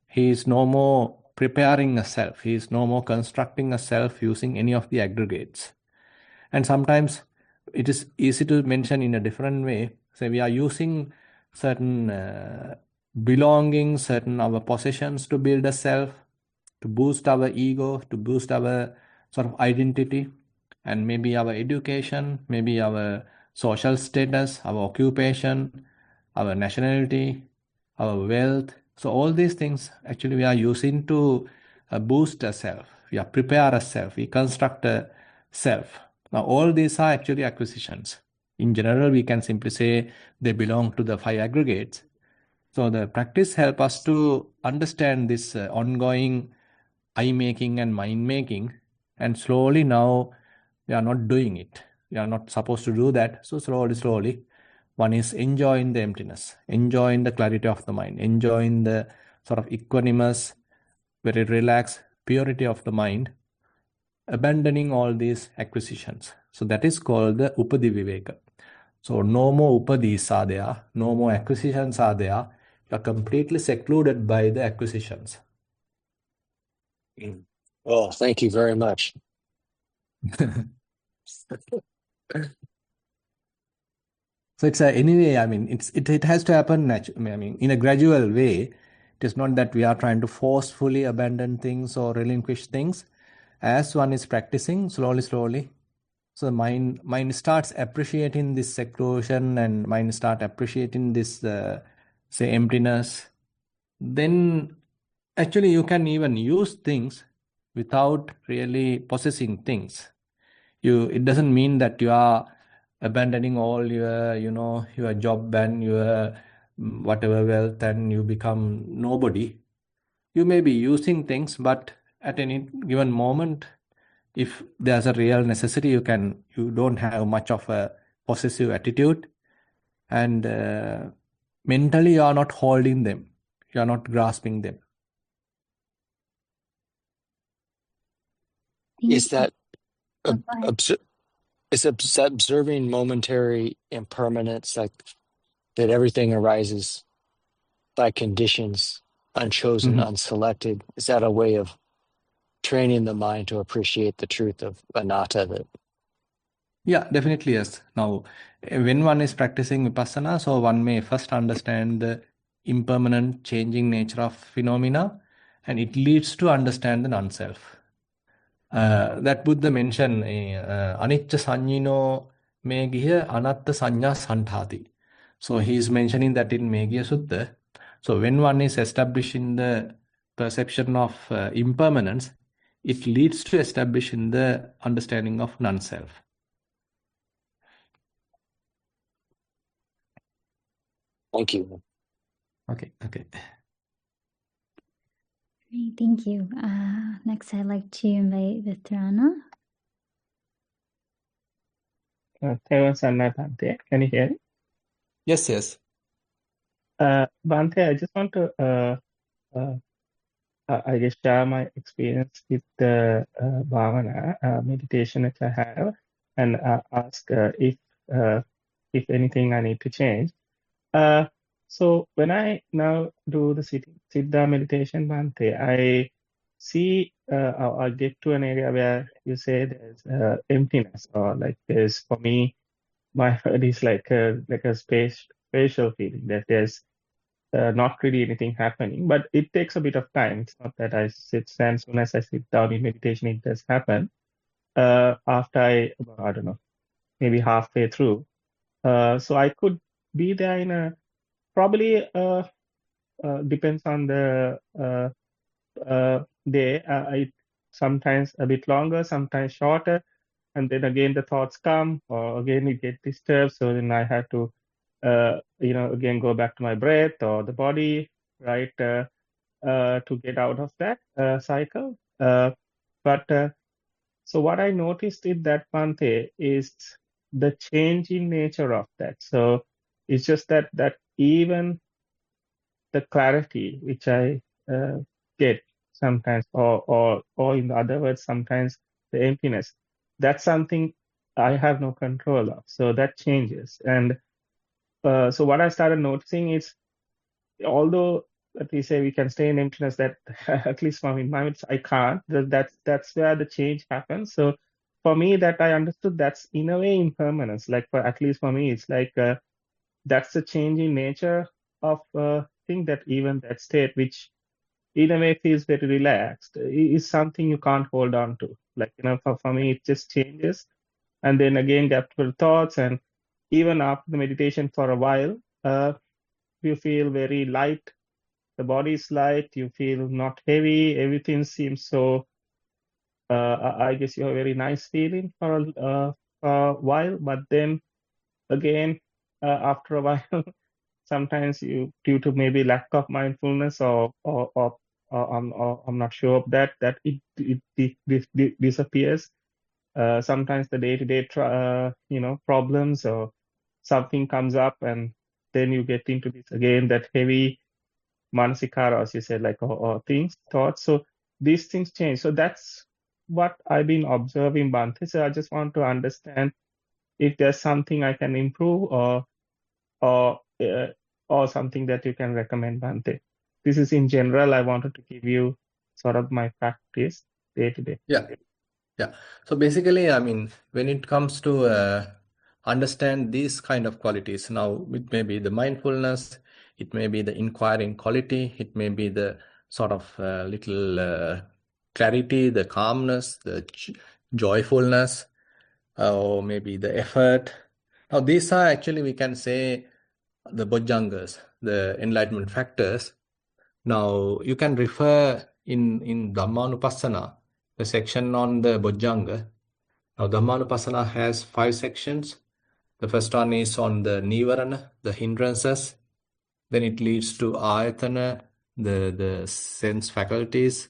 Speaker 1: He is no more preparing a self. He is no more constructing a self using any of the aggregates. And sometimes it is easy to mention in a different way. Say we are using certain belongings, certain our possessions to build a self, to boost our ego, to boost our sort of identity, and maybe our education, maybe our social status, our occupation, our nationality, our wealth. So all these things actually we are using to boost a self. We are prepare a self. We construct a self. Now all these are actually acquisitions. In general, we can simply say they belong to the 5 aggregates. So the practice help us to understand this ongoing eye-making and mind-making, and slowly now we are not doing it. We are not supposed to do that. So slowly, one is enjoying the emptiness, enjoying the clarity of the mind, enjoying the sort of equanimous, very relaxed purity of the mind, abandoning all these acquisitions. So that is called the upadhi viveka. So no more upadhis are there, no more acquisitions are there. You are completely secluded by the acquisitions.
Speaker 4: Well, thank you very much.
Speaker 1: So it's anyway, I mean, it has to happen naturally. I mean, in a gradual way. It is not that we are trying to forcefully abandon things or relinquish things. As one is practicing slowly, so the mind starts appreciating this seclusion, and mind start appreciating this say emptiness. Then actually you can even use things without really possessing things. it doesn't mean that you are abandoning all your, your job and your whatever wealth and you become nobody. You may be using things, but at any given moment, if there's a real necessity, you don't have much of a possessive attitude, and mentally you are not holding them, you are not grasping them.
Speaker 4: Is that
Speaker 2: Oh, go ahead.
Speaker 4: observing momentary impermanence, like that everything arises by conditions, unchosen,
Speaker 1: Mhm.
Speaker 4: unselected? Is that a way of training the mind to appreciate the truth of anatta? That
Speaker 1: Yeah, definitely yes. Now, when one is practicing vipassana, so one may first understand the impermanent, changing nature of phenomena, and it leads to understand the non-self. That Buddha mentioned, anicca sanyino megiya anatta sanya sandhati. So he is mentioning that in Meghiya Sutta. So when one is establishing the perception of impermanence, it leads to establishing the understanding of non-self.
Speaker 4: thank you.
Speaker 1: Okay.
Speaker 2: Great, thank you. Next, I'd like to invite Vitrana.
Speaker 5: Thero Sanna Bhante, can you hear me?
Speaker 1: Yes.
Speaker 5: Bhante, I just want to, I guess, share my experience with the bhavana meditation that I have, and ask if anything I need to change. So when I now do the Siddha meditation, Bhante, I see, I get to an area where you say there's emptiness, or like there's, for me, my word is like a spatial feeling, that there's not really anything happening, but it takes a bit of time. It's not that as soon as I sit down in meditation, it does happen. After I don't know, maybe halfway through. So I could be there in a, probably depends on the day. It sometimes a bit longer, sometimes shorter. And then again, the thoughts come, or again, it gets disturbed. So then I have to, again, go back to my breath or the body, right, to get out of that cycle. So what I noticed in that Bhante is the changing nature of that. So it's just that even the clarity which I get sometimes, or in other words, sometimes the emptiness, that's something I have no control of. So that changes. And so what I started noticing is, although that we say we can stay in emptiness, that at least for me, in my mind, I can't. That's where the change happens. So for me, that I understood, that's in a way impermanence. Like at least for me, it's like that's the changing nature of thing, that even that state, which in a way feels very relaxed, is something you can't hold on to. Like, for me, it just changes. And then again, get to thoughts. And even after the meditation for a while, you feel very light. The body is light. You feel not heavy. Everything seems so, I guess you have a very nice feeling for a while. But then again, after a while, sometimes due to maybe lack of mindfulness, or I'm not sure of that it disappears. Sometimes the day-to-day problems or something comes up, and then you get into this again, that heavy manasikara, as you said, like or thoughts. So these things change. So that's what I've been observing, Bhante. So I just want to understand if there's something I can improve, or something that you can recommend, Bhante. This is in general. I wanted to give you sort of my practice day to day.
Speaker 1: Yeah. So basically, I mean, when it comes to understand these kind of qualities, now it may be the mindfulness, it may be the inquiring quality, it may be the sort of little clarity, the calmness, the joyfulness, or maybe the effort. Now, these are actually, we can say, the bojjhangas, the enlightenment factors. Now, you can refer in Dhammanupassana, the section on the bojjhanga. Now, Dhammanupassana has 5 sections. The first one is on the Nissarana, the hindrances. Then it leads to Ayatana, the sense faculties.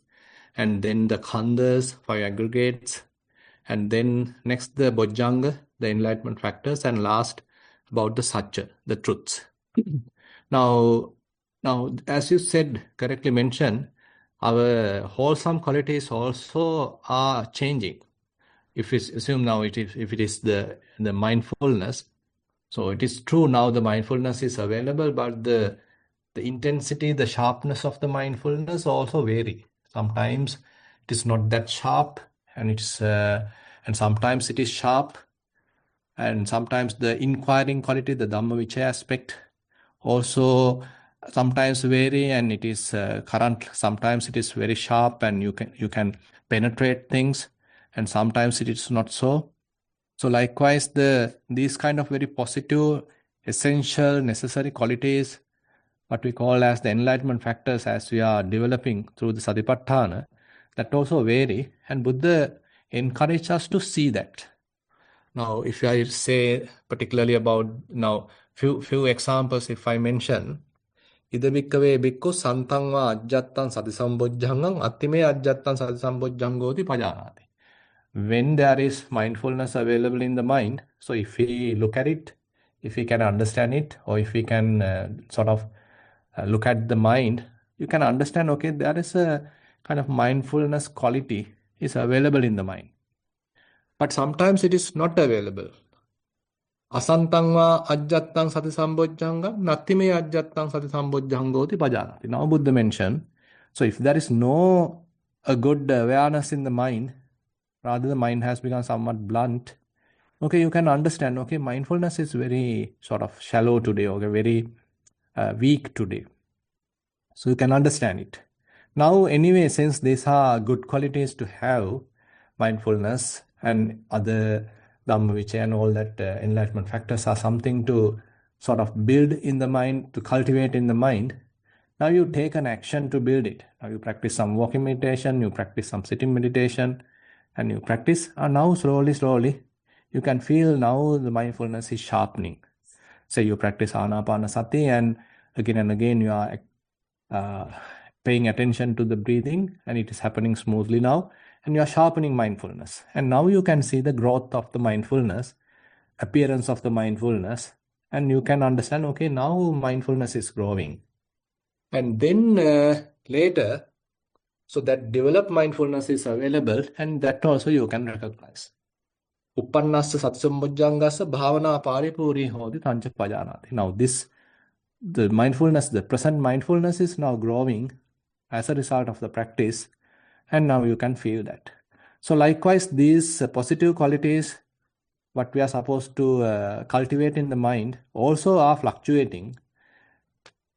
Speaker 1: And then the Khandhas, 5 aggregates. And then next the Bojjhanga, the enlightenment factors. And last about the Satya, the truths. Now, as you said, correctly mentioned, our wholesome qualities also are changing. If we assume now if it is the mindfulness, so it is true now the mindfulness is available, but the intensity, the sharpness of the mindfulness also vary. Sometimes it is not that sharp, and and sometimes it is sharp, and sometimes the inquiring quality, the Dhammavichaya aspect, also sometimes vary, and it is current. Sometimes it is very sharp, and you can penetrate things, and sometimes it is not so. So likewise, these kind of very positive, essential, necessary qualities, what we call as the enlightenment factors, as we are developing through the Satipatthana, that also vary, and Buddha encourages us to see that. Now, if I say particularly about now few examples, if I mention, Ida bhikkave bhikkhu santang va ajjattan satisambojjhangam attime ajjattan satisambojjhangoti pajanati. When there is mindfulness available in the mind, so if we look at it, if we can understand it, or if we can sort of look at the mind, you can understand, okay, there is a kind of mindfulness quality is available in the mind. But sometimes it is not available. Asantang va ajjattang sati sambojjhanga nattime ajjattang sati sambojjhangoti pajanati. Now Buddha mentioned, so if there is no a good awareness in the mind, rather the mind has become somewhat blunt, okay, you can understand, okay, mindfulness is very sort of shallow today, or very weak today. So you can understand it. Now, anyway, since these are good qualities to have, mindfulness and other Dhammavichaya and all that enlightenment factors are something to sort of build in the mind, to cultivate in the mind. Now you take an action to build it. Now you practice some walking meditation, you practice some sitting meditation, and you practice. And now slowly, you can feel now the mindfulness is sharpening. Say you practice Anapanasati, and again you are paying attention to the breathing, and it is happening smoothly now, and you are sharpening mindfulness. And now you can see the growth of the mindfulness, appearance of the mindfulness, and you can understand, okay, now mindfulness is growing. And then later, so that developed mindfulness is available, and that also you can recognize. Uppannassa satsambojjhangassa bhavana paripuri hoti tancha pajanati. Now the mindfulness, the present mindfulness is now growing as a result of the practice, and now you can feel that. So likewise, these positive qualities, what we are supposed to cultivate in the mind, also are fluctuating,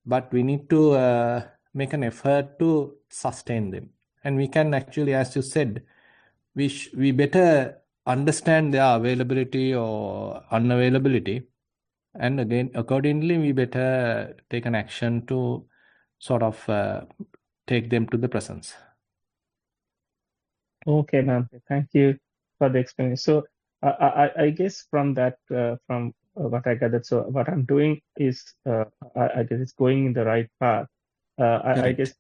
Speaker 1: but we need to make an effort to sustain them. And we can actually, as you said, we better understand their availability or unavailability, and again, accordingly, we better take an action to sort of take them to the presence.
Speaker 5: Okay, ma'am. Thank you for the explanation. So I guess from that, from what I gathered, so what I'm doing is, I guess it's going in the right path. I
Speaker 1: Correct.
Speaker 5: guess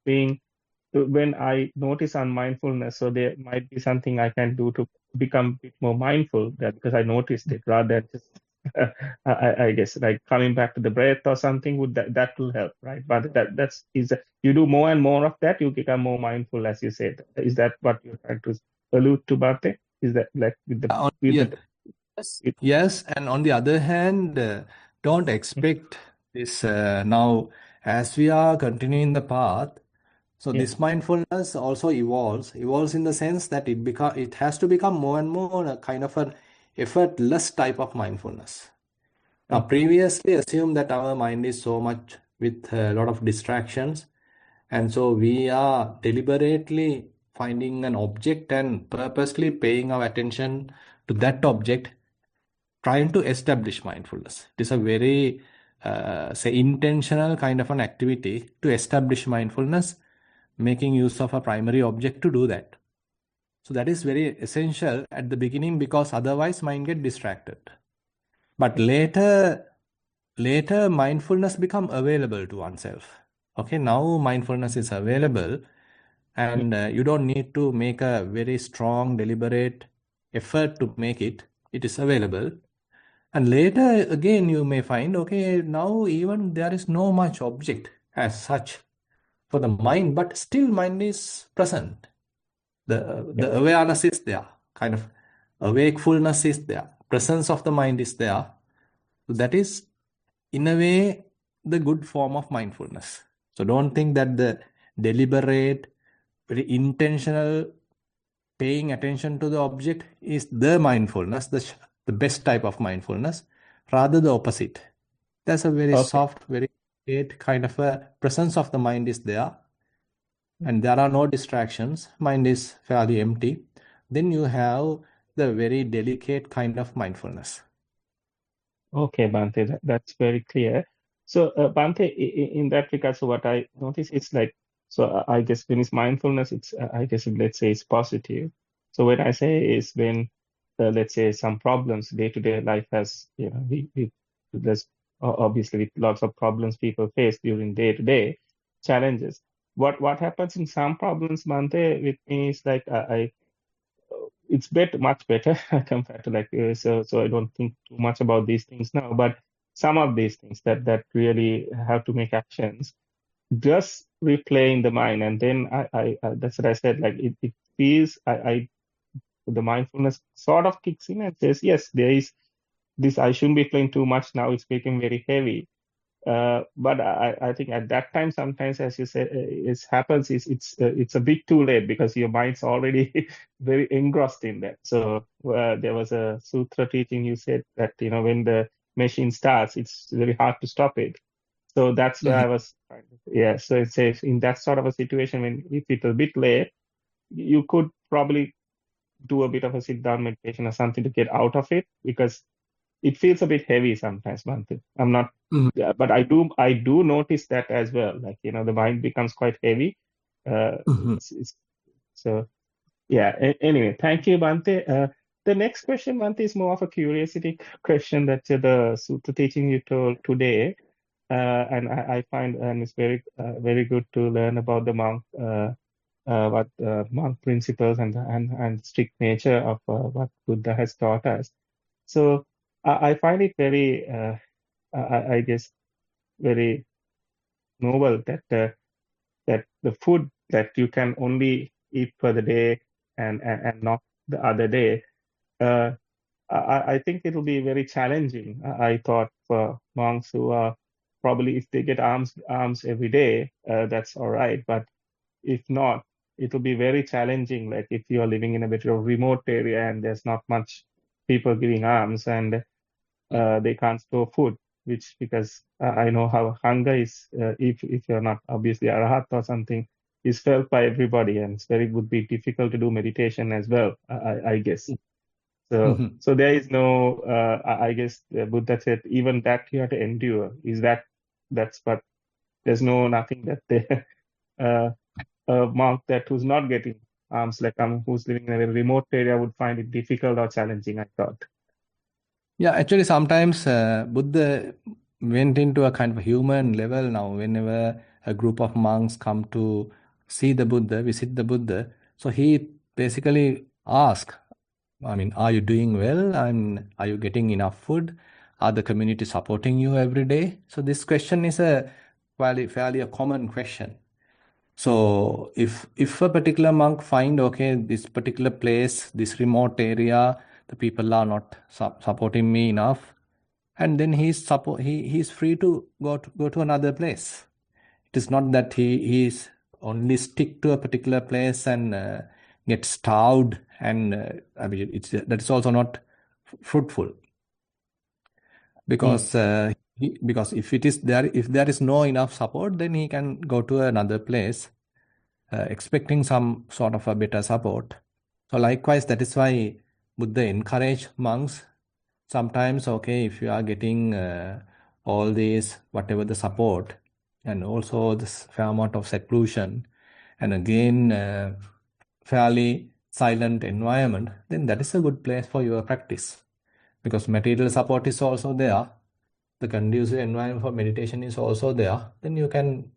Speaker 5: being when I notice unmindfulness, so there might be something I can do to become a bit more mindful, that because I noticed it, rather than just I guess like coming back to the breath or something, that will help, right? But you do more and more of that, you become more mindful, as you said. Is that what you're trying to allude to, Bhante? Is that like with the
Speaker 1: Yes, and on the other hand, don't expect this now as we are continuing the path. So
Speaker 5: Yeah.
Speaker 1: this mindfulness also evolves in the sense that it has to become more and more a kind of an effortless type of mindfulness. Now, previously assume that our mind is so much with a lot of distractions, and so we are deliberately finding an object and purposely paying our attention to that object, trying to establish mindfulness. It is a very, say, intentional kind of an activity to establish mindfulness, making use of a primary object to do that. So that is very essential at the beginning because otherwise mind get distracted. But later mindfulness become available to oneself. Okay, now mindfulness is available, and you don't need to make a very strong, deliberate effort to make it. It is available. And later again, you may find, okay, now even there is no much object as such for the mind, but still mind is present. The awareness is there, kind of awakefulness is there, presence of the mind is there. So that is, in a way, the good form of mindfulness. So don't think that the deliberate, very intentional paying attention to the object is the mindfulness, the best type of mindfulness, rather the opposite. That's a very soft, very quiet kind of a presence of the mind is there, and there are no distractions. Mind is fairly empty. Then you have the very delicate kind of mindfulness.
Speaker 5: Okay, Bhante, that's very clear. So, Bhante, in that regard, so what I notice is like, so I guess when it's mindfulness, it's, I guess, let's say it's positive. So when I say is when, let's say some problems, day-to-day life has, there's obviously lots of problems people face during day-to-day challenges. What happens in some problems, Bhante, with me is like, it's much better compared to like so I don't think too much about these things now, but some of these things that really have to make actions just replaying the mind, and then I that's what I said, like it feels the mindfulness sort of kicks in and says, yes, there is this, I shouldn't be playing too much now, it's becoming very heavy. But I think at that time, sometimes, as you said, it happens is it's a bit too late because your mind's already very engrossed in that. So there was a sutra teaching, you said that when the machine starts, it's very hard to stop it. So that's where I was. Yeah. So it says in that sort of a situation, when if it's a bit late, you could probably do a bit of a sit down meditation or something to get out of it, because it feels a bit heavy sometimes, Bhante. I'm not, yeah, but I do notice that as well. Like, the mind becomes quite heavy. So yeah. Anyway, thank you, Bhante. The next question, Bhante, is more of a curiosity question that the Sutta teaching you told today, and I find and it's very good to learn about the monk, what monk principles and strict nature of what Buddha has taught us. So I find it very, I guess, very noble that that the food that you can only eat for the day and not the other day. I think it'll be very challenging. I thought for monks who are probably, if they get alms every day, that's all right. But if not, it'll be very challenging. Like if you are living in a bit of a remote area and there's not much people giving alms, and they can't store food, because I know how hunger is, if you're not obviously arahat or something, is felt by everybody, and would be difficult to do meditation as well, I guess. So there is no, I guess Buddha said even that you have to endure. That's what, there's nothing that a monk who's not getting alms, like who's living in a very remote area, would find it difficult or challenging, I thought.
Speaker 1: Yeah, actually, sometimes Buddha went into a kind of human level now. Whenever a group of monks come to see the Buddha, visit the Buddha, so he basically asks, I mean, are you doing well? And are you getting enough food? Are the community supporting you every day? So this question is a fairly a common question. So if a particular monk find, okay, this particular place, this remote area, the people are not supporting me enough, and then he's free to go to another place. It is not that he's only stick to a particular place and get starved, and I mean that is also not fruitful, because because if there is no enough support, then he can go to another place expecting some sort of a better support. So likewise, that is why Buddha encouraged monks sometimes, okay, if you are getting all these, whatever the support, and also this fair amount of seclusion, and again, fairly silent environment, then that is a good place for your practice. Because material support is also there, the conducive environment for meditation is also there, then you can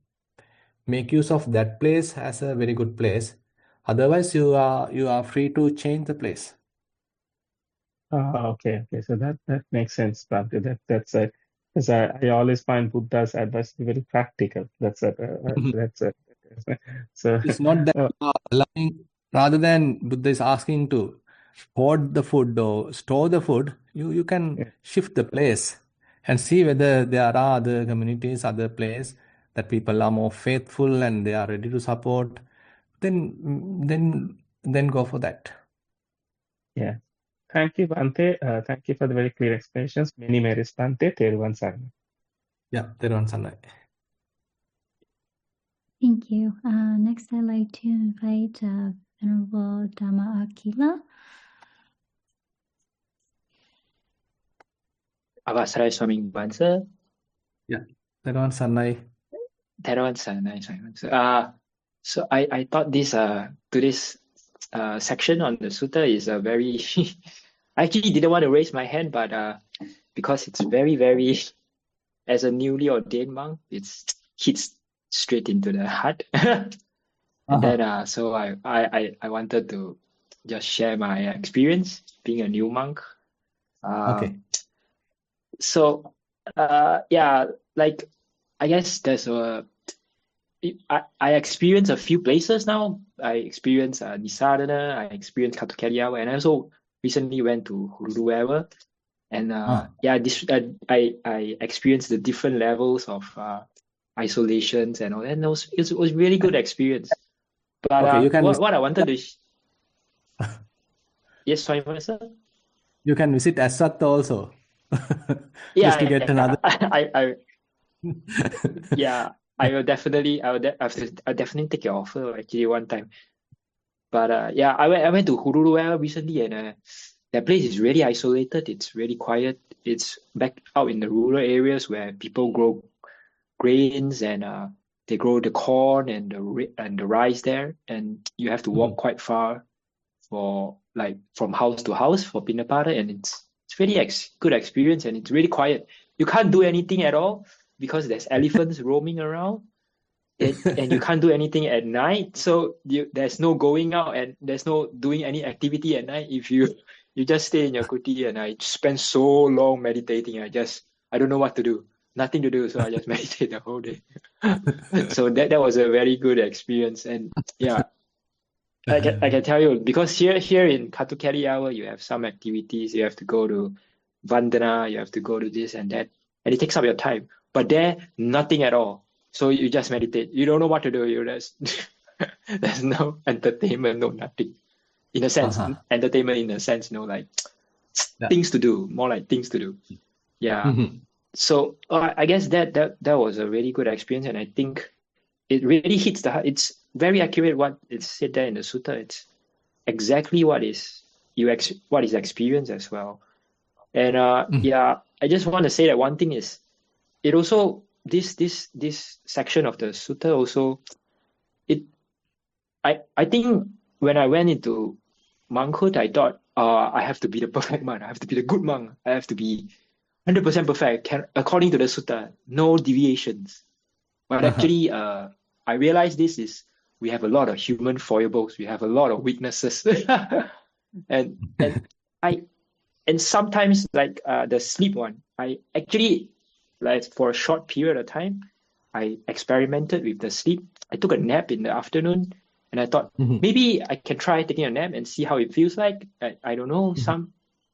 Speaker 1: make use of that place as a very good place. Otherwise, you are free to change the place.
Speaker 5: Okay. So that makes sense, Bhante. That's it. Because I always find Buddha's advice to be very practical. That's it. That's it. So,
Speaker 1: It's not that
Speaker 5: uh,
Speaker 1: you are allowing, rather than Buddha is asking to hoard the food or store the food, you can
Speaker 5: yeah,
Speaker 1: shift the place and see whether there are other communities, other place that people are more faithful and they are ready to support. Then go for that.
Speaker 5: yeah. Thank you, Bhante. Thank you for the very clear explanations. Many merits, Bhante. Thero Sarana.
Speaker 1: Yeah, Thero Sarana.
Speaker 2: Thank you. Next, I'd like to invite Venerable Dhamma Akila.
Speaker 6: Avasaraya Swami Bansa.
Speaker 1: Yeah, Thero Sarana.
Speaker 6: Thero Sarana. So I thought today's section on the sutta is a very I actually didn't want to raise my hand, but because it's very, very, as a newly ordained monk, it hits straight into the heart. And then so I wanted to just share my experience being a new monk.
Speaker 1: Okay.
Speaker 6: So yeah, like I guess there's I experience a few places now. I experienced Nissarana, I experienced Katukeriawa, and I also recently went to Huruduwewa. And yeah, I experienced the different levels of isolations and all that. And it was really good experience. But
Speaker 1: Okay, you can
Speaker 6: what I wanted to yes, sorry, Professor?
Speaker 1: You can visit Assatta also.
Speaker 6: Yeah,
Speaker 1: Just to get another.
Speaker 6: Yeah, I'll definitely take your offer actually one time. But yeah, I went to Huruduwewa recently, and that place is really isolated. It's really quiet. It's back out in the rural areas where people grow grains and they grow the corn and the rice there, and you have to walk quite far for like from house to house for Pinapada, and it's really good experience, and it's really quiet. You can't do anything at all because there's elephants roaming around. And you can't do anything at night, so there's no going out and there's no doing any activity at night. If you just stay in your kuti, and I spent so long meditating, I don't know what to do, nothing to do, so I just meditate the whole day. So that was a very good experience. And yeah, I can tell you, because here in Katukeriawa you have some activities, you have to go to Vandana, you have to go to this and that, and it takes up your time. But there, nothing at all. So you just meditate. You don't know what to do. There's no entertainment, no nothing. In a sense, entertainment in a sense, like things to do, more like things to do. Yeah. So I guess that was a really good experience, and I think it really hits the heart. It's very accurate what is said there in the sutta. It's exactly what is experienced as well. And yeah, I just want to say that one thing is, it also this section of the sutta also, I think when I went into monkhood, I thought I have to be the perfect monk, I have to be the good monk, I have to be 100% perfect, according to the sutta, no deviations. But actually I realized we have a lot of human foibles, we have a lot of weaknesses. and sometimes, like the sleep one, I actually, like for a short period of time, I experimented with the sleep. I took a nap in the afternoon, and I thought maybe I can try taking a nap and see how it feels like. I don't know,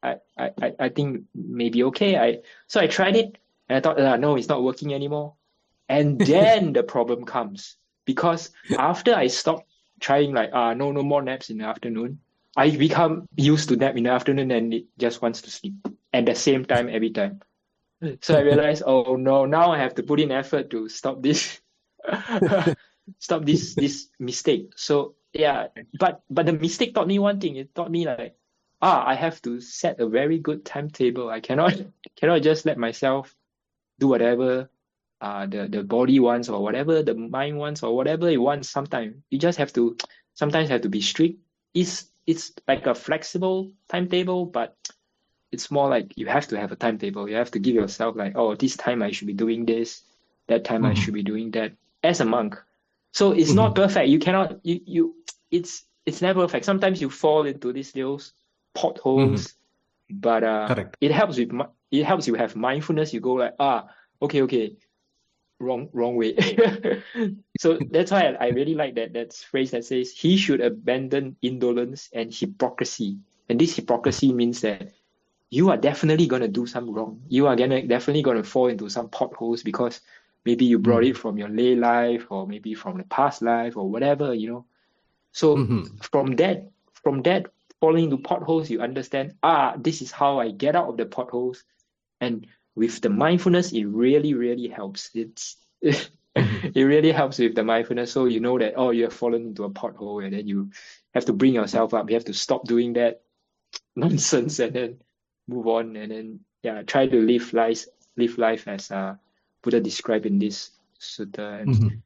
Speaker 6: I think maybe okay. So I tried it, and I thought, no, it's not working anymore. And then the problem comes, because after I stopped trying, like no more naps in the afternoon, I become used to nap in the afternoon, and it just wants to sleep at the same time every time. So I realized, oh no, now I have to put in effort to stop this this mistake. So yeah, but the mistake taught me one thing. It taught me like, I have to set a very good timetable. I cannot just let myself do whatever the body wants, or whatever the mind wants, or whatever it wants. Sometimes you just have to be strict. It's it's like a flexible timetable, but it's more like you have to have a timetable. You have to give yourself like, oh, this time I should be doing this, that time I should be doing that as a monk. So it's not perfect. You cannot it's never perfect. Sometimes you fall into these little potholes, but
Speaker 1: Correct.
Speaker 6: it helps you have mindfulness. You go like, okay, wrong way. So that's why I really like that phrase that says he should abandon indolence and hypocrisy. And this hypocrisy means that you are definitely gonna do some wrong. You are definitely gonna fall into some potholes because maybe you brought it from your lay life or maybe from the past life or whatever, So from that falling into potholes, you understand, this is how I get out of the potholes. And with the mindfulness, it really, really helps. It really helps with the mindfulness. So you know that, you have fallen into a pothole, and then you have to bring yourself up. You have to stop doing that nonsense and then move on, and then try to live life as Buddha described in this sutta. And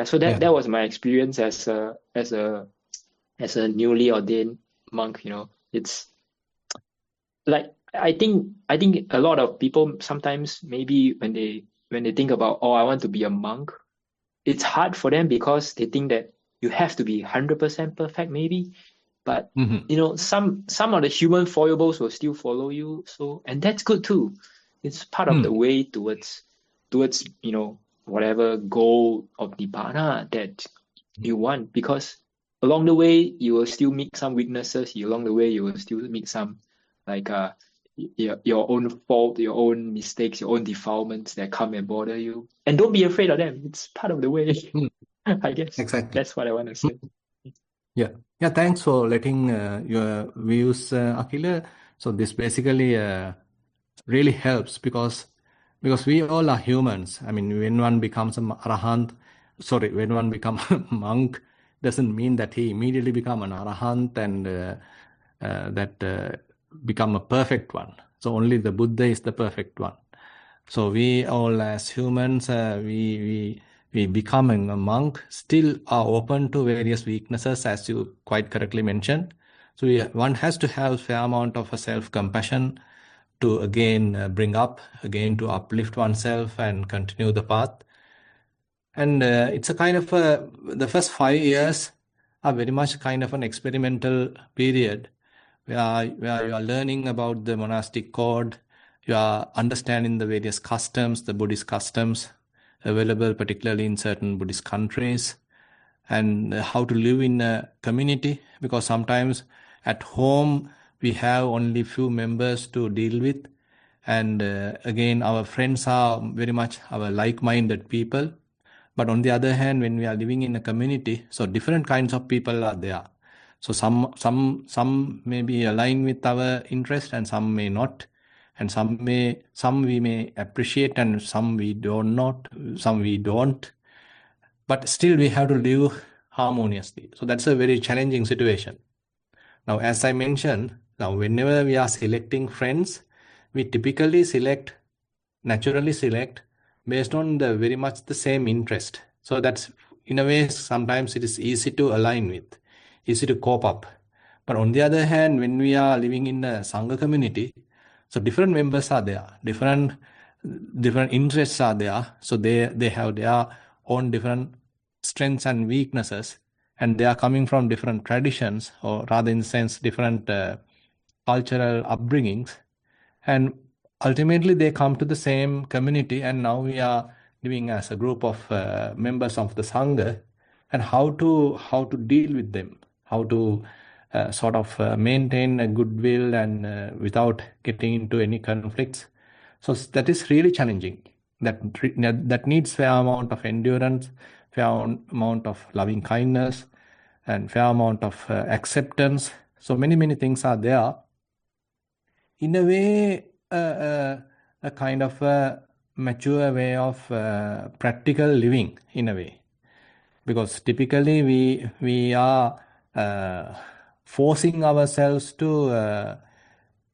Speaker 6: so that was my experience as a newly ordained monk. It's like I think a lot of people sometimes, maybe when they think about, I want to be a monk, it's hard for them because they think that you have to be 100% perfect maybe. But some of the human foibles will still follow you. So, and that's good too. It's part of the way towards whatever goal of nibbana that you want. Because along the way you will still meet some weaknesses. Along the way you will still meet some like your own fault, your own mistakes, your own defilements that come and bother you. And don't be afraid of them. It's part of the way. I guess
Speaker 1: Exactly.
Speaker 6: that's what I want to say.
Speaker 1: Yeah, thanks for letting your views, Akila. So this basically really helps because we all are humans. I mean, when one becomes when one becomes a monk, doesn't mean that he immediately become an arahant and become a perfect one. So only the Buddha is the perfect one. So we all as humans, we becoming a monk still are open to various weaknesses, as you quite correctly mentioned. So one has to have a fair amount of a self-compassion to again to uplift oneself and continue the path. And it's a kind of the first 5 years are very much kind of an experimental period where you are learning about the monastic code, you are understanding the various customs, the Buddhist customs available particularly in certain Buddhist countries, and how to live in a community, because sometimes at home we have only few members to deal with, and again our friends are very much our like-minded people. But on the other hand, when we are living in a community, so different kinds of people are there. So some may be aligned with our interest and some may not, and some we may appreciate and some we don't. But still we have to live harmoniously. So that's a very challenging situation. Now, as I mentioned, whenever we are selecting friends, we typically naturally select based on the very much the same interest. So that's, in a way, sometimes it is easy to align with, easy to cope up. But on the other hand, when we are living in a Sangha community, so different members are there, different interests are there. So they have their own different strengths and weaknesses, and they are coming from different traditions, or rather in the sense different cultural upbringings, and ultimately they come to the same community, and now we are living as a group of members of the Sangha, and how to deal with them, how to sort of maintain a goodwill and without getting into any conflicts. So that is really challenging. That needs fair amount of endurance, fair amount of loving kindness, and fair amount of acceptance. So many things are there. In a way, a kind of a mature way of practical living, in a way, because typically we are forcing ourselves to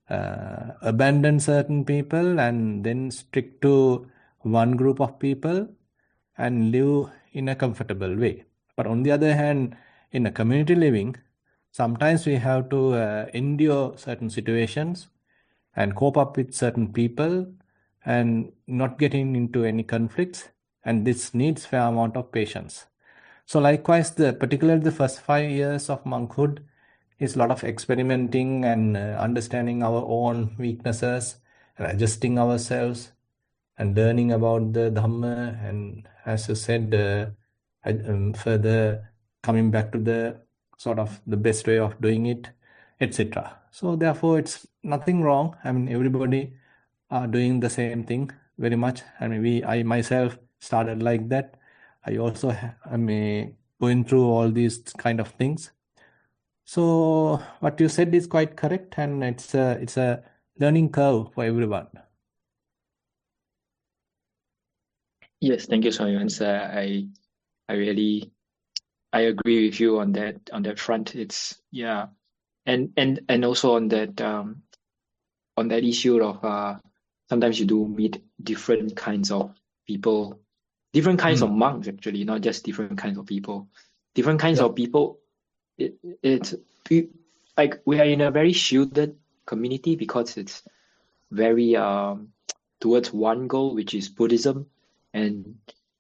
Speaker 1: abandon certain people and then stick to one group of people and live in a comfortable way. But on the other hand, in a community living, sometimes we have to endure certain situations and cope up with certain people and not getting into any conflicts. And this needs fair amount of patience. So likewise, particularly the first 5 years of monkhood is a lot of experimenting and understanding our own weaknesses and adjusting ourselves and learning about the Dhamma, and as you said, further coming back to the sort of the best way of doing it, etc. So therefore, it's nothing wrong. I mean, everybody are doing the same thing very much. I mean, I myself started like that. I also, I mean, going through all these kind of things. So what you said is quite correct, and it's a learning curve for everyone.
Speaker 6: Yes, thank you for your answer. I really agree with you on that front. It's and also on that issue of sometimes you do meet different kinds of people, different kinds of monks actually, not just different kinds of people. Different kinds of people. It's like we are in a very shielded community because it's very towards one goal, which is Buddhism, and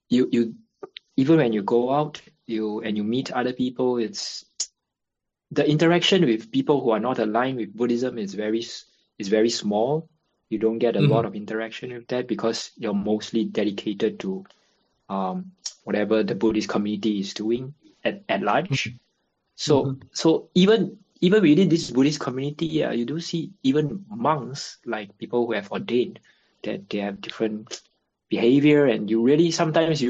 Speaker 6: you even when you go out you meet other people, it's the interaction with people who are not aligned with Buddhism is very small. You don't get a lot of interaction with that because you're mostly dedicated to whatever the Buddhist community is doing at large. So even within this Buddhist community, you do see even monks, like people who have ordained, that they have different behavior, and you really sometimes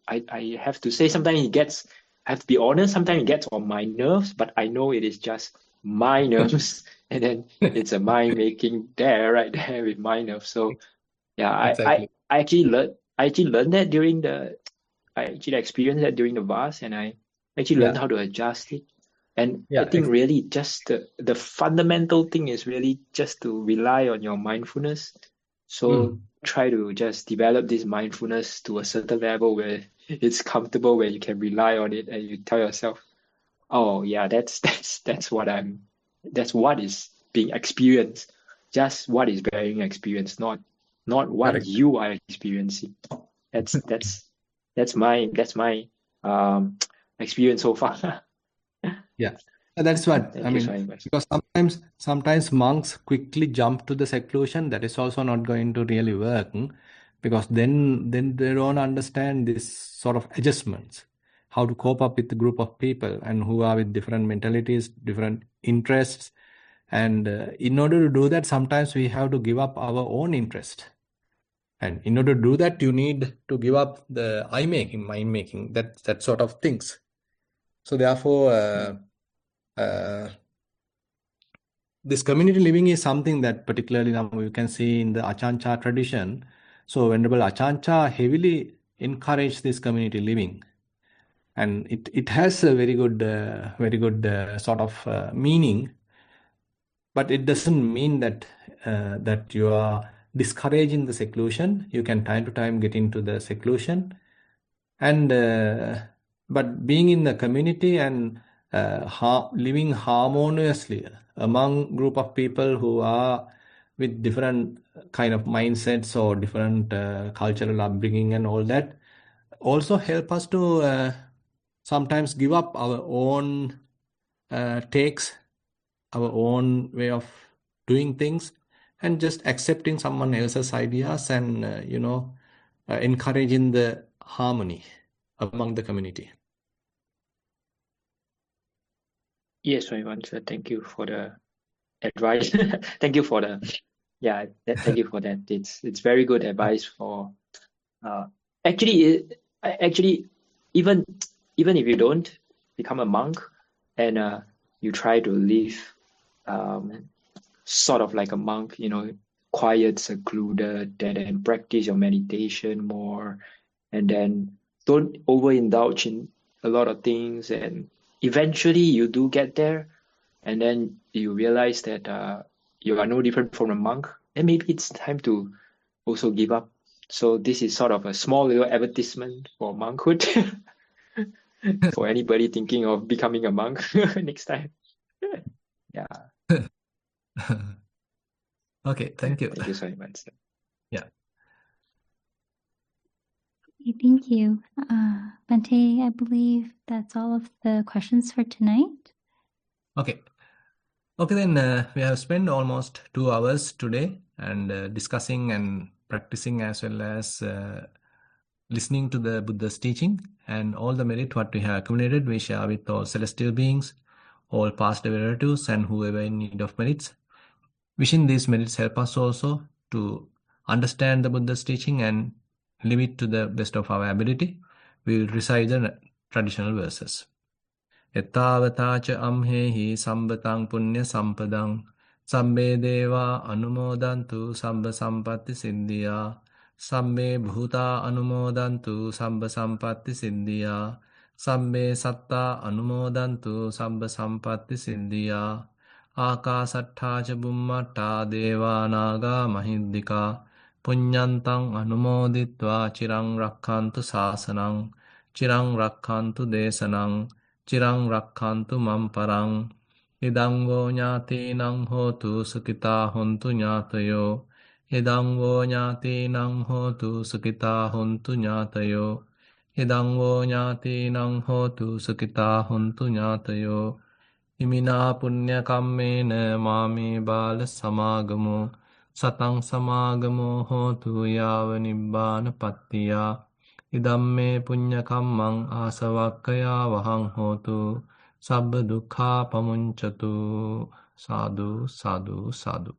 Speaker 6: I have to say sometimes I have to be honest, sometimes it gets on my nerves, but I know it is just my nerves, and then it's a mind making right there with my nerves. So yeah,
Speaker 1: Exactly.
Speaker 6: I actually learned that I actually experienced that during the VAS, and I actually learned how to adjust it. And I think really just the fundamental thing is really just to rely on your mindfulness. So try to just develop this mindfulness to a certain level where it's comfortable, where you can rely on it, and you tell yourself, oh yeah, that's what is being experienced, just what is being experienced, not what
Speaker 1: Correct.
Speaker 6: you are experiencing. That's my experience so far.
Speaker 1: Yeah. That's what
Speaker 6: Thank
Speaker 1: I
Speaker 6: you
Speaker 1: mean,
Speaker 6: so much.
Speaker 1: because sometimes monks quickly jump to the seclusion. That is also not going to really work, because then they don't understand this sort of adjustments, how to cope up with a group of people and who are with different mentalities, different interests. And in order to do that, sometimes we have to give up our own interest. And in order to do that, you need to give up the mind making, that sort of things. So therefore, this community living is something that particularly now you can see in the Achancha tradition. So Venerable Achancha heavily encouraged this community living, and it has a very good sort of meaning. But it doesn't mean that that you are discouraging the seclusion. You can time to time get into the seclusion, and but being in the community and living harmoniously among group of people who are with different kind of mindsets or different cultural upbringing and all that also help us to sometimes give up our own takes, our own way of doing things, and just accepting someone else's ideas and encouraging the harmony among the community.
Speaker 6: Yes, very much. Thank you for the advice. Thank you for thank you for that. It's very good advice for actually even if you don't become a monk and you try to live sort of like a monk, quiet, secluded, and then practice your meditation more, and then don't overindulge in a lot of things, and eventually you do get there, and then you realize that you are no different from a monk, and maybe it's time to also give up. So this is sort of a small little advertisement for monkhood for anybody thinking of becoming a monk next time. Yeah.
Speaker 1: Okay, thank you.
Speaker 6: Thank you so much.
Speaker 1: Yeah.
Speaker 2: Okay, thank you. Bante, I believe that's all of the questions for tonight.
Speaker 1: Okay. Okay, then we have spent almost 2 hours today and discussing and practicing as well as listening to the Buddha's teaching, and all the merit what we have accumulated we share with all celestial beings, all past relatives and whoever in need of merits. Wishing these merits help us also to understand the Buddha's teaching and live it to the best of our ability. We will recite the traditional verses. එත්තාවතාච අම්හෙහි සම්බතං පුඤ්ඤ සම්පදං සම්බේ දේවා අනුමෝදන්තු සම්බ සම්පatti සිද්ධියා සම්බේ භූතා අනුමෝදන්තු සම්බ සම්පatti සිද්ධියා සම්බේ සත්තා අනුමෝදන්තු සම්බ සම්පatti සිද්ධියා ආකාසට්ඨා ච බුම්මට්ඨා දේවා නාග මහිද්దికා පුඤ්ඤන්තං අනුමෝදිත්වා චිරං රක්ඛන්තු ශාසනං චිරං රක්ඛන්තු දේශනං චිරං රක්ඛන්තු මම් පරං ඉදං වෝ ඥාතීනං හෝතු සුඛිතා හොන්තු ඥාතයෝ ඉදං වෝ ඥාතීනං හෝතු සුඛිතා හොන්තු ඥාතයෝ ඉදං වෝ ඥාතීනං හෝතු සුඛිතා හොන්තු ඥාතයෝ ඉමිනා පුඤ්ඤ කම්මේන මාමේ බාල සමාගමෝ සතං සමාගමෝ හෝතු යාව නිබ්බාන පත්තියා ඉදම්මේ පුඤ්ඤ කම්මං ආසවක්ඛයා වහං හෝතු සබ්බ දුක්ඛා පමුංචතු. සාදු සාදු සාදු.